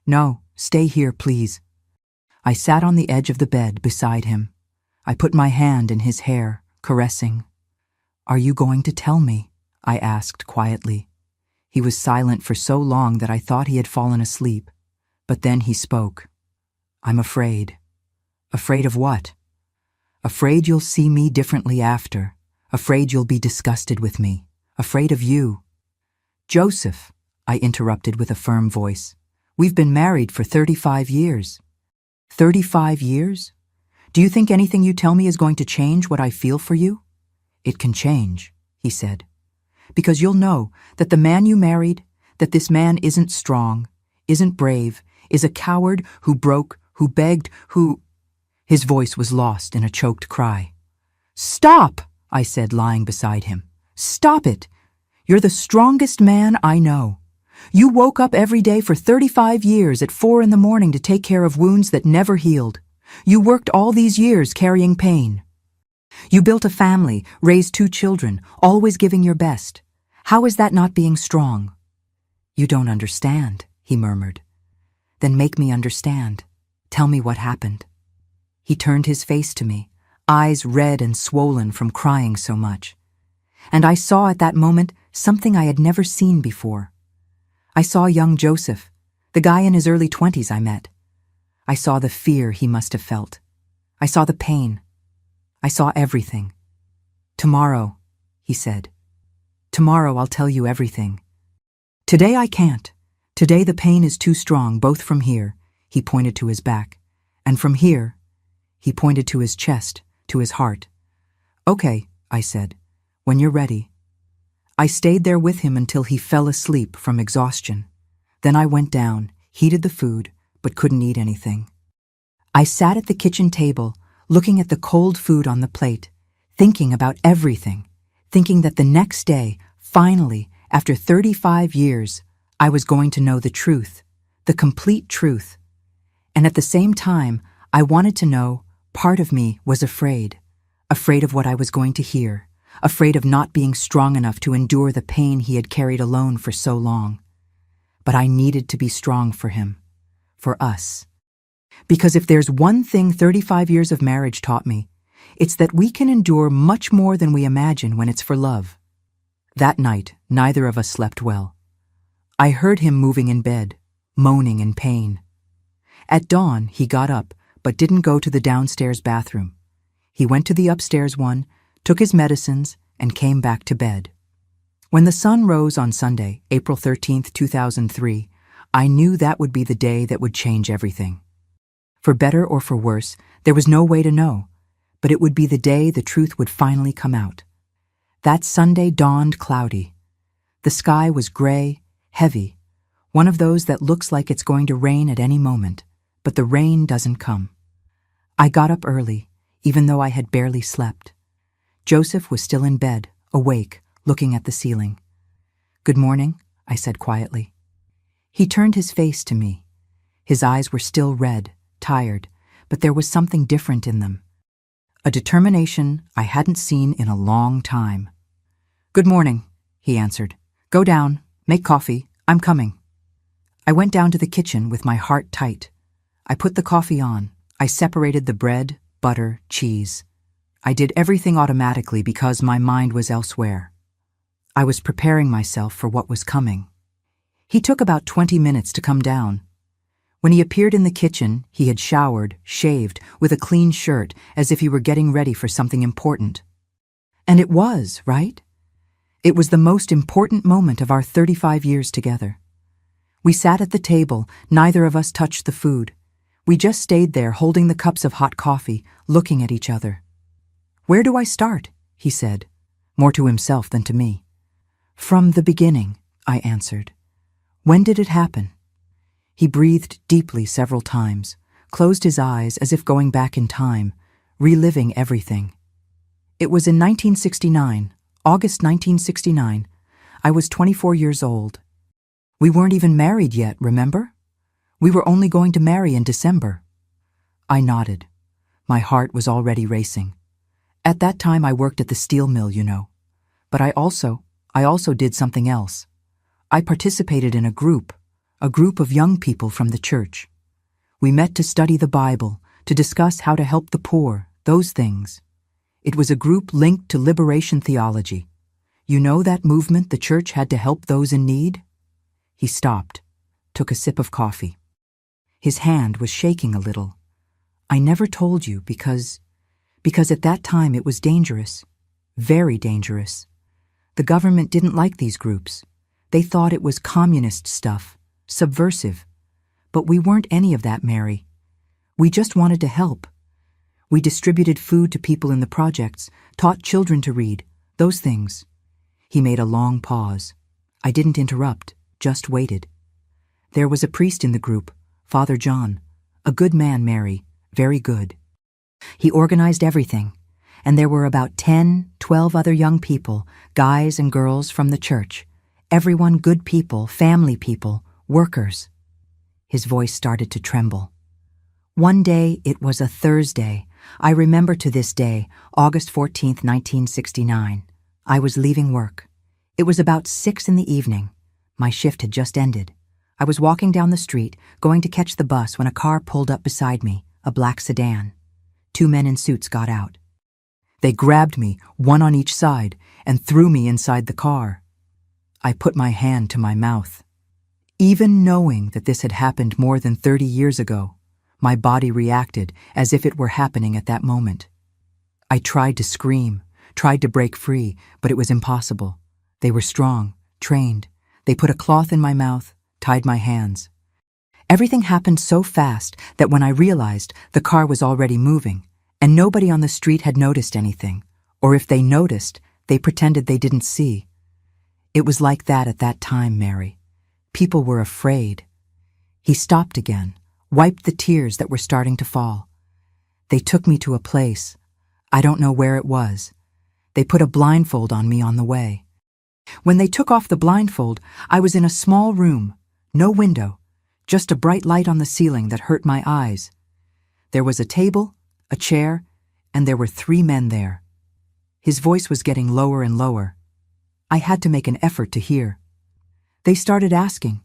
"No, stay here, please." I sat on the edge of the bed beside him. I put my hand in his hair, caressing. "Are you going to tell me?" I asked quietly. He was silent for so long that I thought he had fallen asleep. But then he spoke. "I'm afraid." "Afraid of what?" "Afraid you'll see me differently after. Afraid you'll be disgusted with me. Afraid of you." "Joseph," I interrupted with a firm voice, "we've been married for 35 years. 35 years? Do you think anything you tell me is going to change what I feel for you?" "It can change," he said. "Because you'll know that the man you married, that this man isn't strong, isn't brave, is a coward who broke, who begged, who—" His voice was lost in a choked cry. "Stop!" I said, lying beside him. "Stop it! You're the strongest man I know. You woke up every day for 35 years at 4 in the morning to take care of wounds that never healed. You worked all these years carrying pain. You built a family, raised 2 children, always giving your best. How is that not being strong?" "You don't understand," he murmured. "Then make me understand. Tell me what happened." He turned his face to me, eyes red and swollen from crying so much. And I saw at that moment something I had never seen before. I saw young Joseph, the guy in his early 20s I met. I saw the fear he must have felt. I saw the pain. I saw everything. "Tomorrow," he said. "Tomorrow I'll tell you everything. Today I can't, Today the pain is too strong, both from here, he pointed to his back, and from here, he pointed to his chest, to his heart. Okay, I said, when you're ready. I stayed there with him until he fell asleep from exhaustion. Then I went down, heated the food, but couldn't eat anything. I sat at the kitchen table, looking at the cold food on the plate, thinking about everything, thinking that the next day, finally, after 35 years, I was going to know the truth, the complete truth. And at the same time, I wanted to know, part of me was afraid of what I was going to hear, afraid of not being strong enough to endure the pain he had carried alone for so long. But I needed to be strong for him, for us. Because if there's one thing 35 years of marriage taught me, it's that we can endure much more than we imagine when it's for love. That night, neither of us slept well. I heard him moving in bed, moaning in pain. At dawn, he got up, but didn't go to the downstairs bathroom. He went to the upstairs one, took his medicines, and came back to bed. When the sun rose on Sunday, April 13th, 2003, I knew that would be the day that would change everything. For better or for worse, there was no way to know, but it would be the day the truth would finally come out. That Sunday dawned cloudy. The sky was gray, heavy, one of those that looks like it's going to rain at any moment, but the rain doesn't come. I got up early, even though I had barely slept. Joseph was still in bed, awake, looking at the ceiling. "Good morning," I said quietly. He turned his face to me. His eyes were still red, tired, but there was something different in them. A determination I hadn't seen in a long time. "Good morning," he answered. "Go down, make coffee, I'm coming." I went down to the kitchen with my heart tight. I put the coffee on. I separated the bread, butter, cheese. I did everything automatically because my mind was elsewhere. I was preparing myself for what was coming. He took about 20 minutes to come down. When he appeared in the kitchen, he had showered, shaved, with a clean shirt, as if he were getting ready for something important. And it was, right? It was the most important moment of our 35 years together. We sat at the table, neither of us touched the food. We just stayed there holding the cups of hot coffee, looking at each other. "Where do I start?" he said, more to himself than to me. "From the beginning," I answered. "When did it happen?" He breathed deeply several times, closed his eyes as if going back in time, reliving everything. "It was in 1969, August 1969. I was 24 years old. We weren't even married yet, remember? We were only going to marry in December." I nodded. My heart was already racing. At that time I worked at the steel mill, you know. But I also did something else. I participated in a group of young people from the church. We met to study the Bible, to discuss how to help the poor, those things. It was a group linked to liberation theology. You know that movement the church had to help those in need? He stopped, took a sip of coffee. His hand was shaking a little. "I never told you because at that time it was dangerous, very dangerous. The government didn't like these groups. They thought it was communist stuff, subversive. But we weren't any of that, Mary. We just wanted to help. We distributed food to people in the projects, taught children to read, those things." He made a long pause. I didn't interrupt, just waited. "There was a priest in the group, Father John, a good man, Mary, very good. He organized everything, and there were about 10, 12 other young people, guys and girls from the church. Everyone good people, family people, workers." His voice started to tremble. "One day, it was a Thursday. I remember to this day, August 14th, 1969. I was leaving work. It was about 6 in the evening. My shift had just ended. I was walking down the street, going to catch the bus when a car pulled up beside me, a black sedan. 2 men in suits got out. They grabbed me, one on each side, and threw me inside the car. I put my hand to my mouth. Even knowing that this had happened more than 30 years ago, my body reacted as if it were happening at that moment. I tried to scream, tried to break free, but it was impossible. They were strong, trained. They put a cloth in my mouth, tied my hands. Everything happened so fast that when I realized, the car was already moving, and nobody on the street had noticed anything, or if they noticed, they pretended they didn't see. It was like that at that time, Mary. People were afraid. He stopped again, wiped the tears that were starting to fall. They took me to a place. I don't know where it was. They put a blindfold on me on the way. When they took off the blindfold, I was in a small room, no window, just a bright light on the ceiling that hurt my eyes. There was a table, a chair, and there were 3 men there. His voice was getting lower and lower. I had to make an effort to hear. They started asking.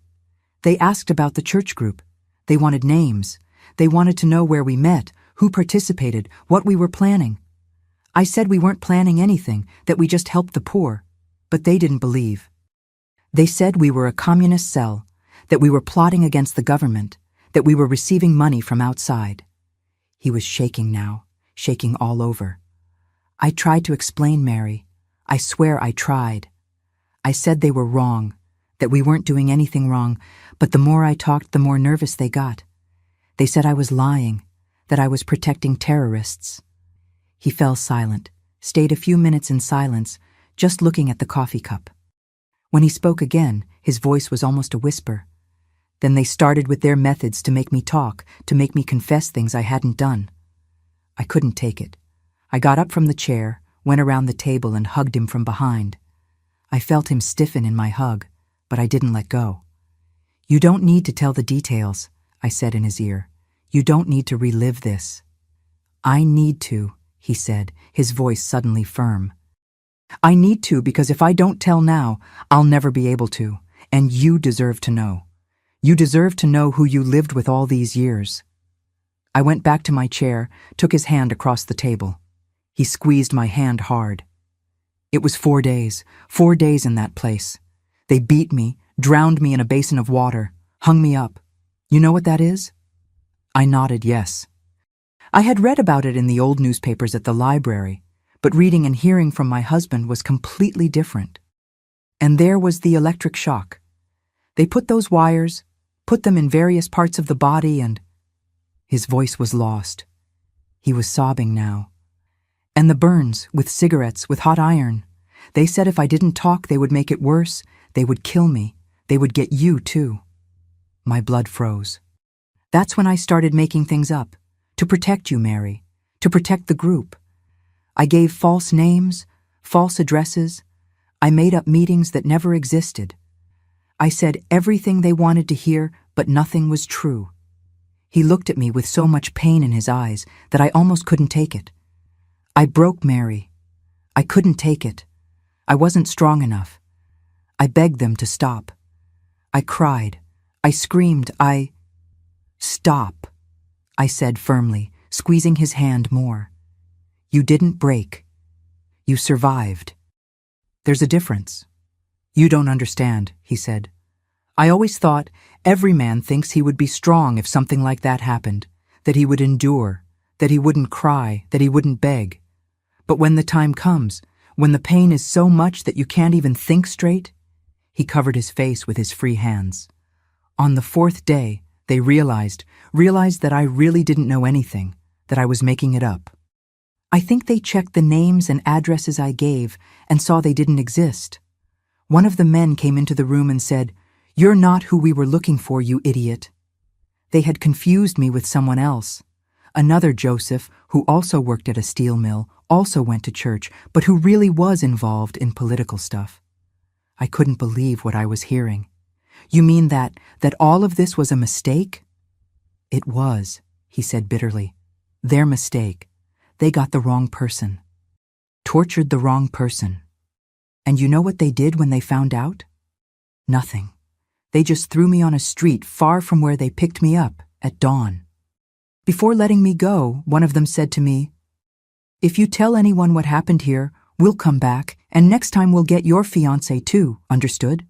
They asked about the church group. They wanted names. They wanted to know where we met, who participated, what we were planning. I said we weren't planning anything, that we just helped the poor, but they didn't believe. They said we were a communist cell, that we were plotting against the government, that we were receiving money from outside. He was shaking now, shaking all over. I tried to explain, Mary. I swear I tried. I said they were wrong, that we weren't doing anything wrong, but the more I talked, the more nervous they got. They said I was lying, that I was protecting terrorists. He fell silent, stayed a few minutes in silence, just looking at the coffee cup. When he spoke again, his voice was almost a whisper. Then they started with their methods to make me talk, to make me confess things I hadn't done. I couldn't take it. I got up from the chair, went around the table and hugged him from behind. I felt him stiffen in my hug, but I didn't let go. "You don't need to tell the details," I said in his ear. "You don't need to relive this." "I need to," he said, his voice suddenly firm. "I need to because if I don't tell now, I'll never be able to, and you deserve to know. You deserve to know who you lived with all these years." I went back to my chair, took his hand across the table. He squeezed my hand hard. It was 4 days in that place. They beat me, drowned me in a basin of water, hung me up. You know what that is? I nodded yes. I had read about it in the old newspapers at the library, but reading and hearing from my husband was completely different. And there was the electric shock. They put those wires, put them in various parts of the body and... His voice was lost. He was sobbing now. And the burns, with cigarettes, with hot iron. They said if I didn't talk, they would make it worse. They would kill me. They would get you, too. My blood froze. That's when I started making things up. To protect you, Mary. To protect the group. I gave false names, false addresses. I made up meetings that never existed. I said everything they wanted to hear, but nothing was true. He looked at me with so much pain in his eyes that I almost couldn't take it. I broke, Mary. I couldn't take it. I wasn't strong enough. I begged them to stop. I cried. I screamed. Stop, I said firmly, squeezing his hand more. You didn't break. You survived. There's a difference. You don't understand, he said. I always thought every man thinks he would be strong if something like that happened, that he would endure, that he wouldn't cry, that he wouldn't beg. But when the time comes, when the pain is so much that you can't even think straight, he covered his face with his free hands. On the 4th day, they realized that I really didn't know anything, that I was making it up. I think they checked the names and addresses I gave and saw they didn't exist. One of the men came into the room and said, "You're not who we were looking for, you idiot." They had confused me with someone else. Another Joseph, who also worked at a steel mill, also went to church, but who really was involved in political stuff. I couldn't believe what I was hearing. You mean that all of this was a mistake? It was, he said bitterly. Their mistake. They got the wrong person. Tortured the wrong person. And you know what they did when they found out? Nothing. They just threw me on a street far from where they picked me up at dawn. Before letting me go, one of them said to me, "If you tell anyone what happened here, we'll come back, and next time we'll get your fiancé too, understood?"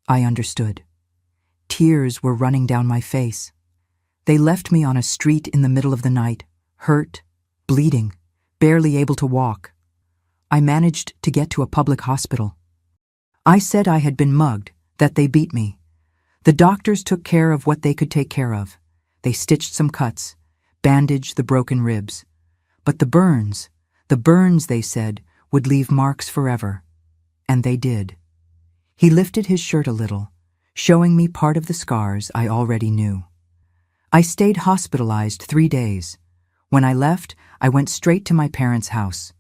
I understood. Tears were running down my face. They left me on a street in the middle of the night, hurt, bleeding, barely able to walk. I managed to get to a public hospital. I said I had been mugged, that they beat me. The doctors took care of what they could take care of. They stitched some cuts, bandaged the broken ribs. But the burns, they said, would leave marks forever. And they did. He lifted his shirt a little, showing me part of the scars I already knew. I stayed hospitalized 3 days. When I left, I went straight to my parents' house.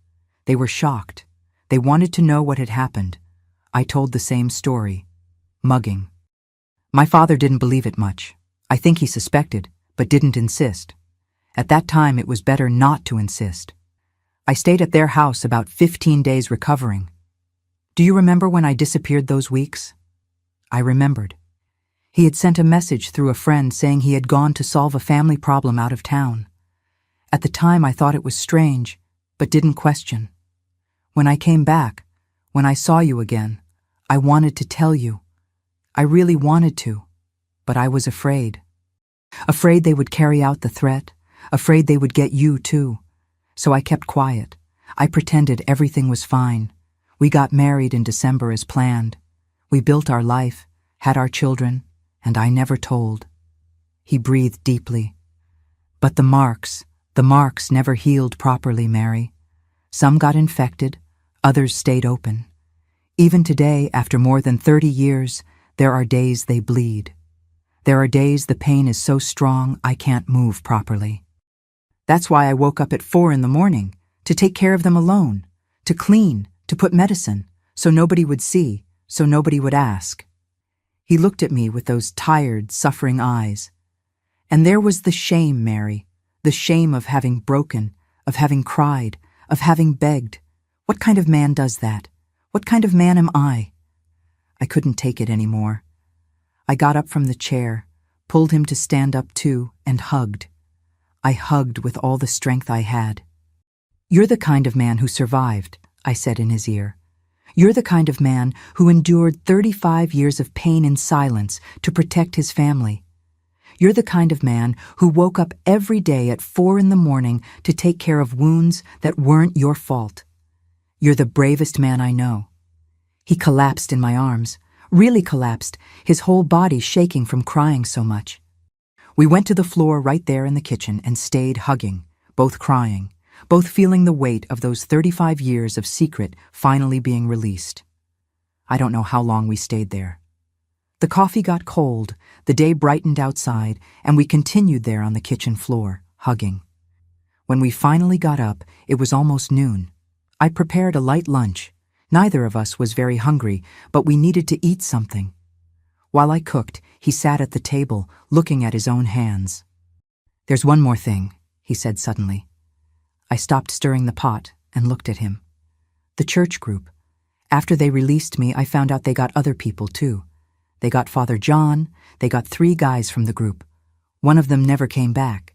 They were shocked. They wanted to know what had happened. I told the same story. Mugging. My father didn't believe it much. I think he suspected, but didn't insist. At that time, it was better not to insist. I stayed at their house about 15 days recovering. Do you remember when I disappeared those weeks? I remembered. He had sent a message through a friend saying he had gone to solve a family problem out of town. At the time, I thought it was strange, but didn't question. When I came back, when I saw you again, I wanted to tell you. I really wanted to, but I was afraid. Afraid they would carry out the threat, afraid they would get you too. So I kept quiet. I pretended everything was fine. We got married in December as planned. We built our life, had our children, and I never told. He breathed deeply. But the marks never healed properly, Mary. Some got infected, others stayed open. Even today, after more than 30 years, there are days they bleed. There are days the pain is so strong I can't move properly. That's why I woke up at 4 in the morning, to take care of them alone, to clean, to put medicine, so nobody would see, so nobody would ask. He looked at me with those tired, suffering eyes. And there was the shame, Mary, the shame of having broken, of having cried, of having begged. What kind of man does that? What kind of man am I? I couldn't take it anymore. I got up from the chair, pulled him to stand up too, and hugged. I hugged with all the strength I had. You're the kind of man who survived, I said in his ear. You're the kind of man who endured 35 years of pain in silence to protect his family. You're the kind of man who woke up every day at 4 in the morning to take care of wounds that weren't your fault. You're the bravest man I know. He collapsed in my arms, really collapsed, his whole body shaking from crying so much. We went to the floor right there in the kitchen and stayed hugging, both crying, both feeling the weight of those 35 years of secret finally being released. I don't know how long we stayed there. The coffee got cold, the day brightened outside, and we continued there on the kitchen floor, hugging. When we finally got up, it was almost noon. I prepared a light lunch. Neither of us was very hungry, but we needed to eat something. While I cooked, he sat at the table, looking at his own hands. There's one more thing, he said suddenly. I stopped stirring the pot and looked at him. The church group. After they released me, I found out they got other people too. They got Father John, they got 3 guys from the group. One of them never came back.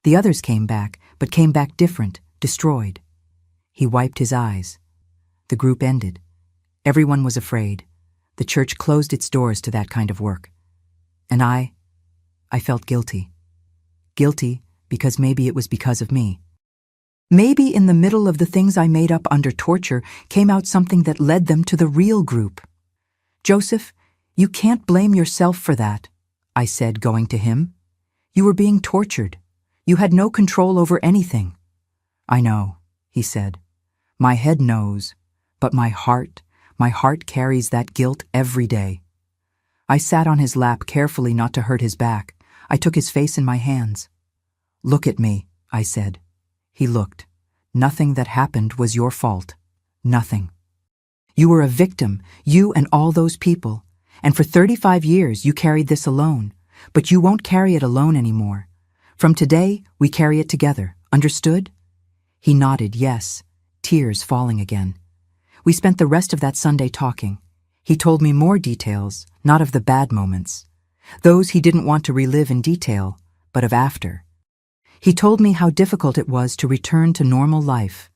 The others came back, but came back different, destroyed. He wiped his eyes. The group ended. Everyone was afraid. The church closed its doors to that kind of work. And I felt guilty. Guilty because maybe it was because of me. Maybe in the middle of the things I made up under torture came out something that led them to the real group. Joseph, you can't blame yourself for that, I said, going to him. You were being tortured. You had no control over anything. I know, he said. My head knows, but my heart carries that guilt every day. I sat on his lap carefully not to hurt his back. I took his face in my hands. Look at me, I said. He looked. Nothing that happened was your fault. Nothing. You were a victim, you and all those people. And for 35 years you carried this alone. But you won't carry it alone anymore. From today, we carry it together. Understood? He nodded, yes, tears falling again. We spent the rest of that Sunday talking. He told me more details, not of the bad moments. Those he didn't want to relive in detail, but of after. He told me how difficult it was to return to normal life,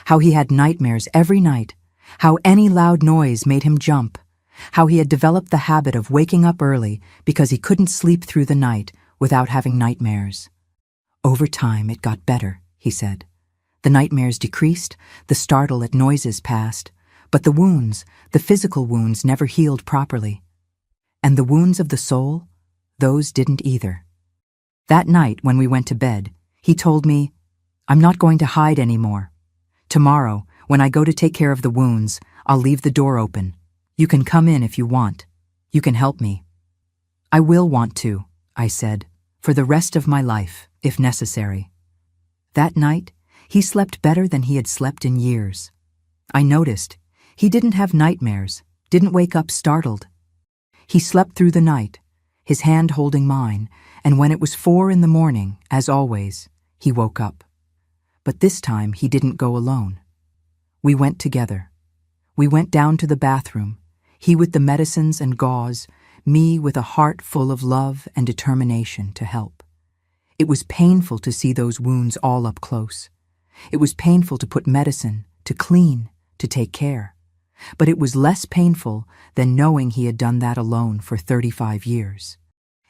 how he had nightmares every night, how any loud noise made him jump, how he had developed the habit of waking up early because he couldn't sleep through the night without having nightmares. Over time, it got better, he said. The nightmares decreased, the startle at noises passed, but the wounds, the physical wounds, never healed properly. And the wounds of the soul, those didn't either. That night when we went to bed, he told me, "I'm not going to hide anymore. Tomorrow, when I go to take care of the wounds, I'll leave the door open. You can come in if you want. You can help me." "I will want to," I said, "for the rest of my life, if necessary." That night, he slept better than he had slept in years. I noticed he didn't have nightmares, didn't wake up startled. He slept through the night, his hand holding mine, and when it was 4 in the morning, as always, he woke up. But this time he didn't go alone. We went together. We went down to the bathroom, he with the medicines and gauze, me with a heart full of love and determination to help. It was painful to see those wounds all up close. It was painful to put medicine, to clean, to take care. But it was less painful than knowing he had done that alone for 35 years.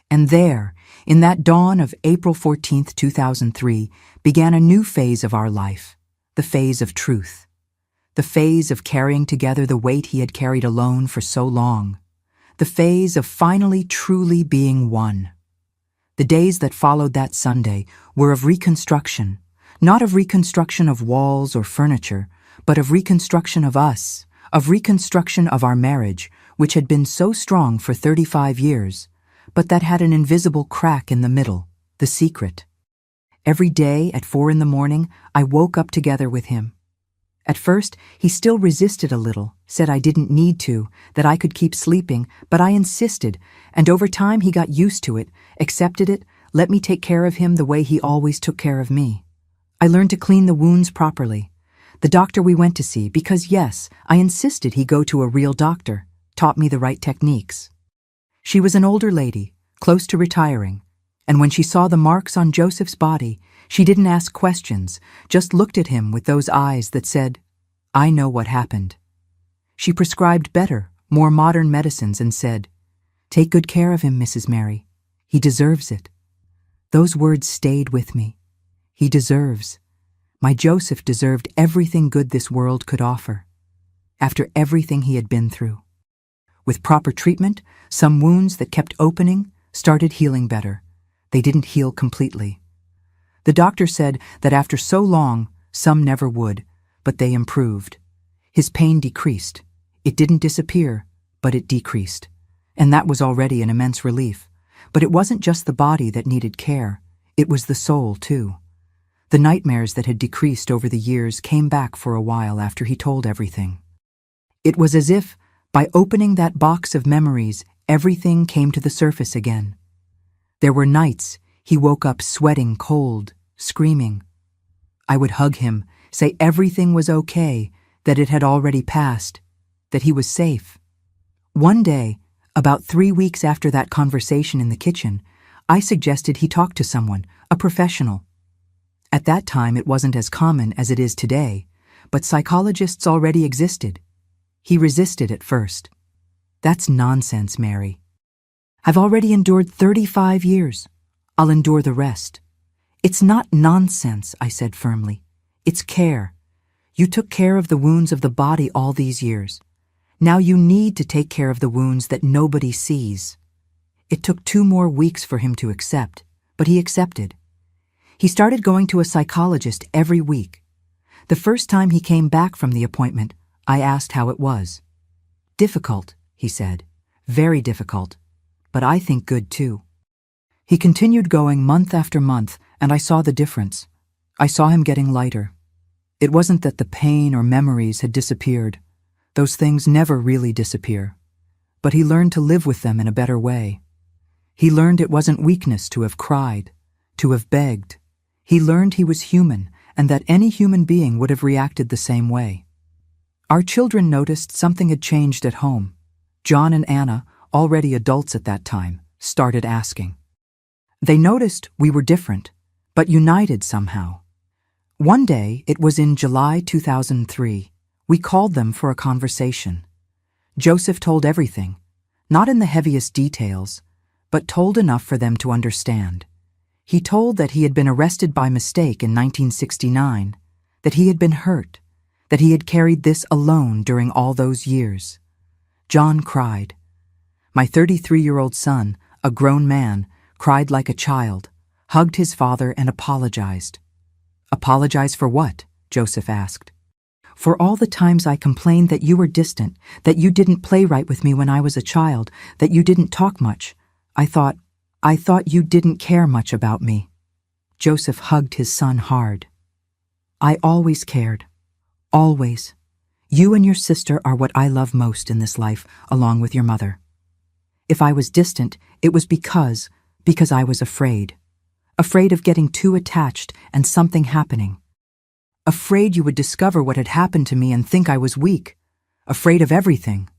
And there, in that dawn of April 14th, 2003, began a new phase of our life, the phase of truth. The phase of carrying together the weight he had carried alone for so long. The phase of finally truly being one. The days that followed that Sunday were of reconstruction, not of reconstruction of walls or furniture, but of reconstruction of us, of reconstruction of our marriage, which had been so strong for 35 years, but that had an invisible crack in the middle, the secret. Every day at 4 in the morning, I woke up together with him. At first, he still resisted a little, said I didn't need to, that I could keep sleeping, but I insisted, and over time he got used to it, accepted it, let me take care of him the way he always took care of me. I learned to clean the wounds properly. The doctor we went to see, because yes, I insisted he go to a real doctor, taught me the right techniques. She was an older lady, close to retiring, and when she saw the marks on Joseph's body, she didn't ask questions, just looked at him with those eyes that said, "I know what happened." She prescribed better, more modern medicines and said, "Take good care of him, Mrs. Mary. He deserves it." Those words stayed with me. He deserves. My Joseph deserved everything good this world could offer, after everything he had been through. With proper treatment, some wounds that kept opening started healing better. They didn't heal completely. The doctor said that after so long, some never would, but they improved. His pain decreased. It didn't disappear, but it decreased. And that was already an immense relief. But it wasn't just the body that needed care. It was the soul, too. The nightmares that had decreased over the years came back for a while after he told everything. It was as if, by opening that box of memories, everything came to the surface again. There were nights he woke up sweating cold, screaming. I would hug him, say everything was okay, that it had already passed, that he was safe. One day, about 3 weeks after that conversation in the kitchen, I suggested he talk to someone, a professional. At that time, it wasn't as common as it is today, but psychologists already existed. He resisted at first. "That's nonsense, Mary. I've already endured 35 years. I'll endure the rest." "It's not nonsense," I said firmly. "It's care. You took care of the wounds of the body all these years. Now you need to take care of the wounds that nobody sees." It took 2 more weeks for him to accept, but he accepted. He started going to a psychologist every week. The first time he came back from the appointment, I asked how it was. "Difficult," he said. "Very difficult. But I think good too." He continued going month after month, and I saw the difference. I saw him getting lighter. It wasn't that the pain or memories had disappeared. Those things never really disappear. But he learned to live with them in a better way. He learned it wasn't weakness to have cried, to have begged. He learned he was human, and that any human being would have reacted the same way. Our children noticed something had changed at home. John and Anna, already adults at that time, started asking. They noticed we were different, but united somehow. One day, it was in July 2003, we called them for a conversation. Joseph told everything, not in the heaviest details, but told enough for them to understand. He told that he had been arrested by mistake in 1969, that he had been hurt, that he had carried this alone during all those years. John cried. My 33-year-old son, a grown man, cried like a child, hugged his father and apologized. Apologize for what? Joseph asked. For all the times I complained that you were distant, that you didn't play right with me when I was a child, that you didn't talk much. I thought you didn't care much about me. Joseph hugged his son hard. I always cared. Always. You and your sister are what I love most in this life, along with your mother. If I was distant, it was because I was afraid. Afraid of getting too attached and something happening. Afraid you would discover what had happened to me and think I was weak. Afraid of everything.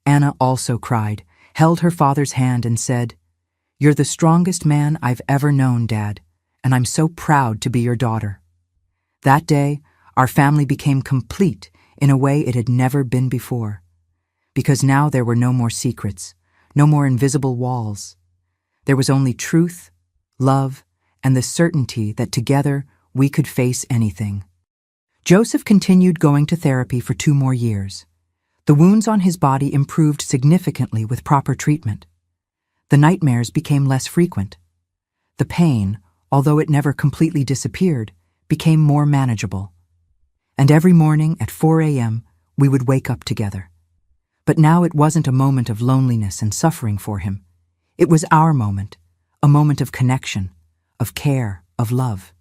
Anna also cried, held her father's hand and said, You're the strongest man I've ever known, Dad, and I'm so proud to be your daughter. That day, our family became complete in a way it had never been before. Because now there were no more secrets, no more invisible walls. There was only truth, love, and the certainty that together we could face anything. Joseph continued going to therapy for 2 more years. The wounds on his body improved significantly with proper treatment. The nightmares became less frequent. The pain, although it never completely disappeared, became more manageable. And every morning at 4 a.m., we would wake up together. But now it wasn't a moment of loneliness and suffering for him. It was our moment, a moment of connection, of care, of love.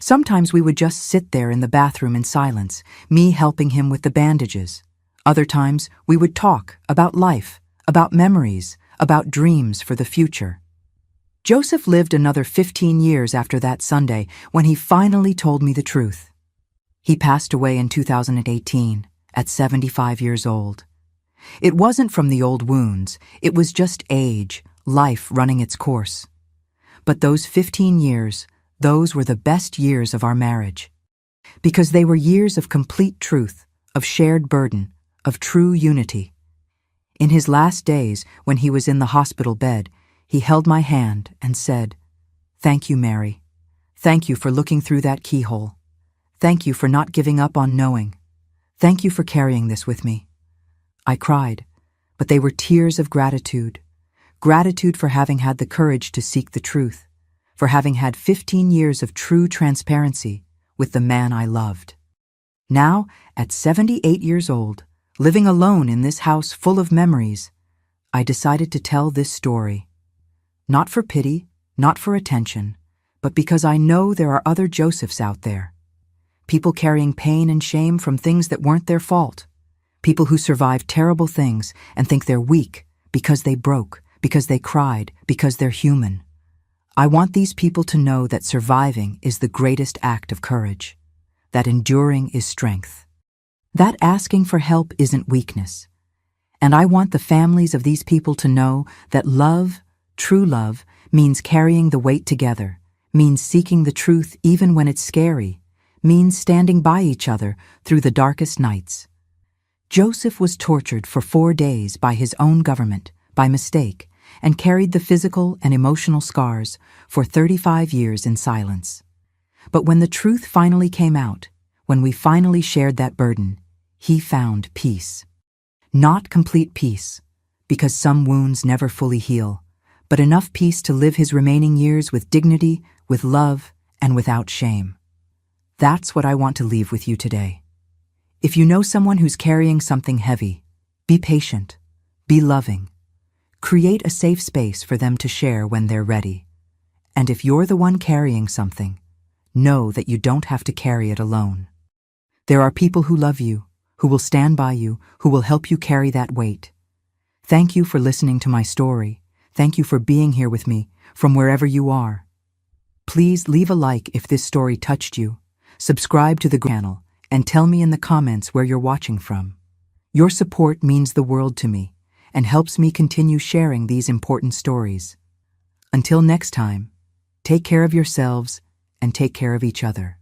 Sometimes we would just sit there in the bathroom in silence, me helping him with the bandages. Other times we would talk about life, about memories, about dreams for the future. Joseph lived another 15 years after that Sunday when he finally told me the truth. He passed away in 2018, at 75 years old. It wasn't from the old wounds, it was just age, life running its course. But those 15 years, those were the best years of our marriage. Because they were years of complete truth, of shared burden, of true unity. In his last days, when he was in the hospital bed, he held my hand and said, Thank you, Mary. Thank you for looking through that keyhole. Thank you for not giving up on knowing. Thank you for carrying this with me. I cried, but they were tears of gratitude. Gratitude for having had the courage to seek the truth, for having had 15 years of true transparency with the man I loved. Now, at 78 years old, living alone in this house full of memories, I decided to tell this story. Not for pity, not for attention, but because I know there are other Josephs out there. People carrying pain and shame from things that weren't their fault. People who survived terrible things and think they're weak because they broke, because they cried, because they're human. I want these people to know that surviving is the greatest act of courage, that enduring is strength, that asking for help isn't weakness. And I want the families of these people to know that love, true love, means carrying the weight together, means seeking the truth even when it's scary, means standing by each other through the darkest nights. Joseph was tortured for 4 days by his own government, by mistake, and carried the physical and emotional scars for 35 years in silence. But when the truth finally came out, when we finally shared that burden, he found peace. Not complete peace, because some wounds never fully heal, but enough peace to live his remaining years with dignity, with love, and without shame. That's what I want to leave with you today. If you know someone who's carrying something heavy, be patient, be loving. Create a safe space for them to share when they're ready. And if you're the one carrying something, know that you don't have to carry it alone. There are people who love you, who will stand by you, who will help you carry that weight. Thank you for listening to my story. Thank you for being here with me, from wherever you are. Please leave a like if this story touched you. Subscribe to the channel and tell me in the comments where you're watching from. Your support means the world to me and helps me continue sharing these important stories. Until next time, take care of yourselves and take care of each other.